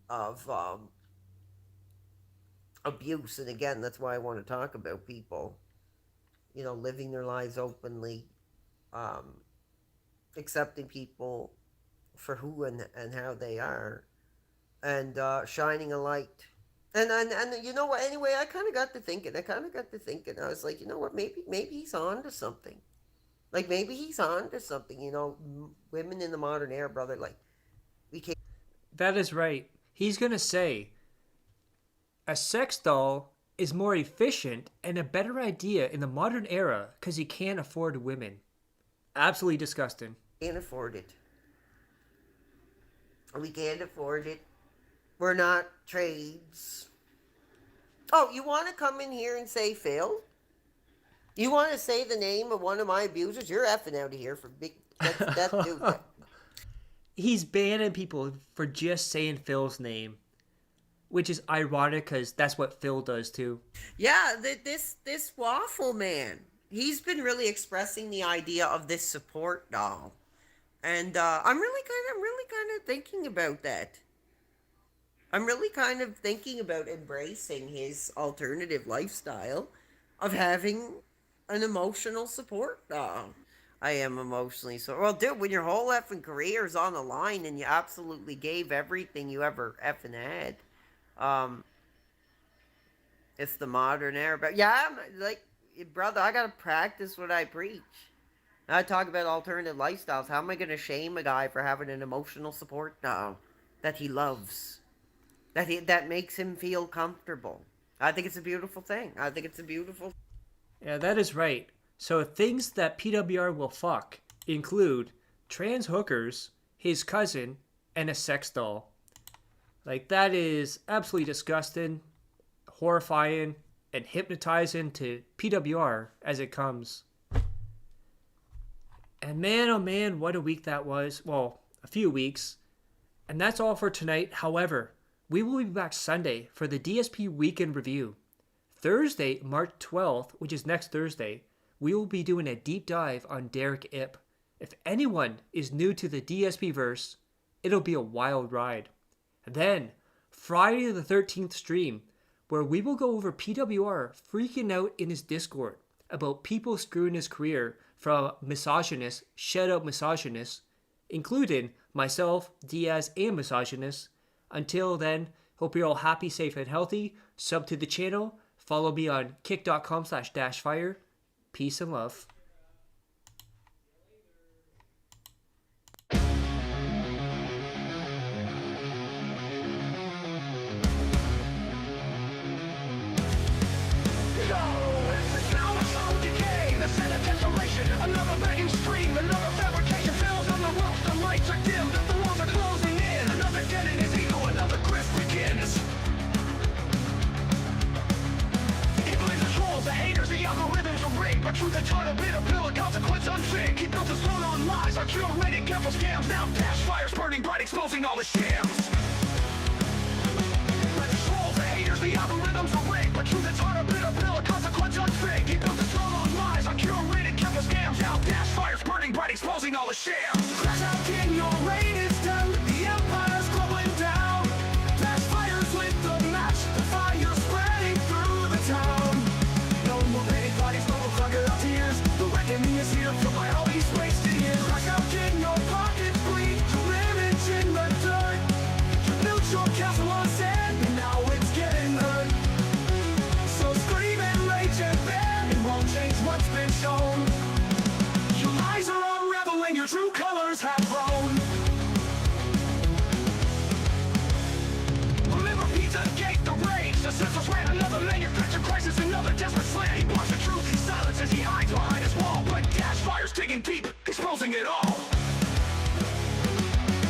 of abuse. And again, that's why I want to talk about people, living their lives openly, accepting people for who and how they are, and shining a light. And you know what? Anyway, I kind of got to thinking. I was like, you know what? Maybe he's on to something. Like, maybe he's on to something. Women in the modern era, brother. Like, we can't. That is right. He's going to say a sex doll is more efficient and a better idea in the modern era because he can't afford women. Absolutely disgusting. Can't afford it. We can't afford it. We're not trades. Oh, you want to come in here and say, Phil? You want to say the name of one of my abusers? You're effing out of here for big. That's dude. He's banning people for just saying Phil's name, which is ironic because that's what Phil does too. Yeah, this waffle man. He's been really expressing the idea of this support doll, and I'm really kind of thinking about that. I'm really kind of thinking about embracing his alternative lifestyle of having an emotional support doll. I am emotionally so. Well, dude, when your whole effing career is on the line and you absolutely gave everything you ever effing had, it's the modern era. But yeah, like, brother, I gotta practice what I preach. I talk about alternative lifestyles. How am I gonna shame a guy for having an emotional support doll that he loves, that makes him feel comfortable? I think it's a beautiful thing. Yeah, that is right. So things that PWR will fuck include trans hookers, his cousin, and a sex doll. Like, that is absolutely disgusting, horrifying, and hypnotizing to PWR as it comes. And man, oh man, what a week that was. Well, a few weeks. And that's all for tonight. However, we will be back Sunday for the DSP Weekend Review. Thursday, March 12th, which is next Thursday, we will be doing a deep dive on Derek Ip. If anyone is new to the DSP verse, it'll be a wild ride. And then, Friday the 13th stream, where we will go over PWR freaking out in his Discord about people screwing his career from misogynists, shout out misogynists, including myself, Diaz, and misogynists. Until then, hope you're all happy, safe, and healthy. Sub to the channel. Follow me on kick.com/dashfire. Peace and love. Another begging stream, another fabrication fails on the ropes, the lights are dim, the walls are closing in, another dead in his ego, another grift begins. He blames the trolls, the haters, the algorithms are rigged, but truth is taught a bitter pill, a consequence unfig. He built his throne on lies, our curated careful scams, now dash fires burning bright, exposing all the shams. But the trolls, the haters, the algorithms are rigged, but truth is taught a bitter pill, a consequence unfig. He built his throne on lies, our curated careful scams, now dash fires burning bright, exposing all the shams. Crash out, king, your reign is done, the empire's crumbling down. Dash fires lit the match, the fire spreading through the town. No more baby bodies, no more crocodile tears, the reckoning is here, filled by all these wasted years. Crash out, king, your pockets bleed, your image in the dirt. You built your castle on sand, and now it's getting hurt. So scream and rage and bend, it won't change what's been shown. Your lies are unraveling, your true colors have grown. Remember Pizzagate, the rage, the senseless ran, another manufactured crisis, another desperate slant. He blocks the truth, he silences, he hides behind his wall, but dash fires digging deep, exposing it all.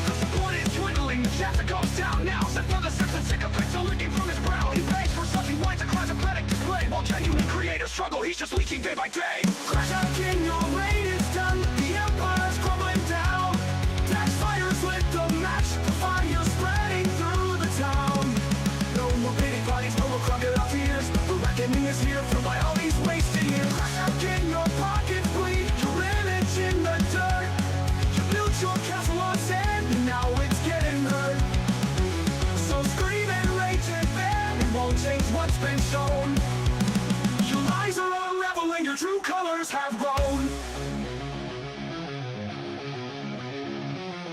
The support is dwindling, the chapter goes down now, set for the sense and sycophants are leaking from his brow. He begs for such, he whines a cosmetic display, while genuine creative struggle, he's just leaking day by day. Crash out, king, your reign is done, the empire's crumbling down. Dash fires lit the match, the fire spreading through the town. No more pity bodies, no more crocodile tears, the reckoning is here, filled by all these wasted years. Crash out, king, your pockets bleed, your image in the dirt. You built your castle on sand, and now it's getting hurt. So scream and rage and bend, it won't change what's been shown. Your lies are unraveling, your true colors have grown.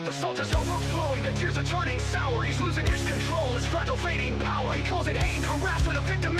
The salt is overflowing, the tears are turning sour. He's losing his control, his fragile fading power. He calls it hate, harassment, a victim.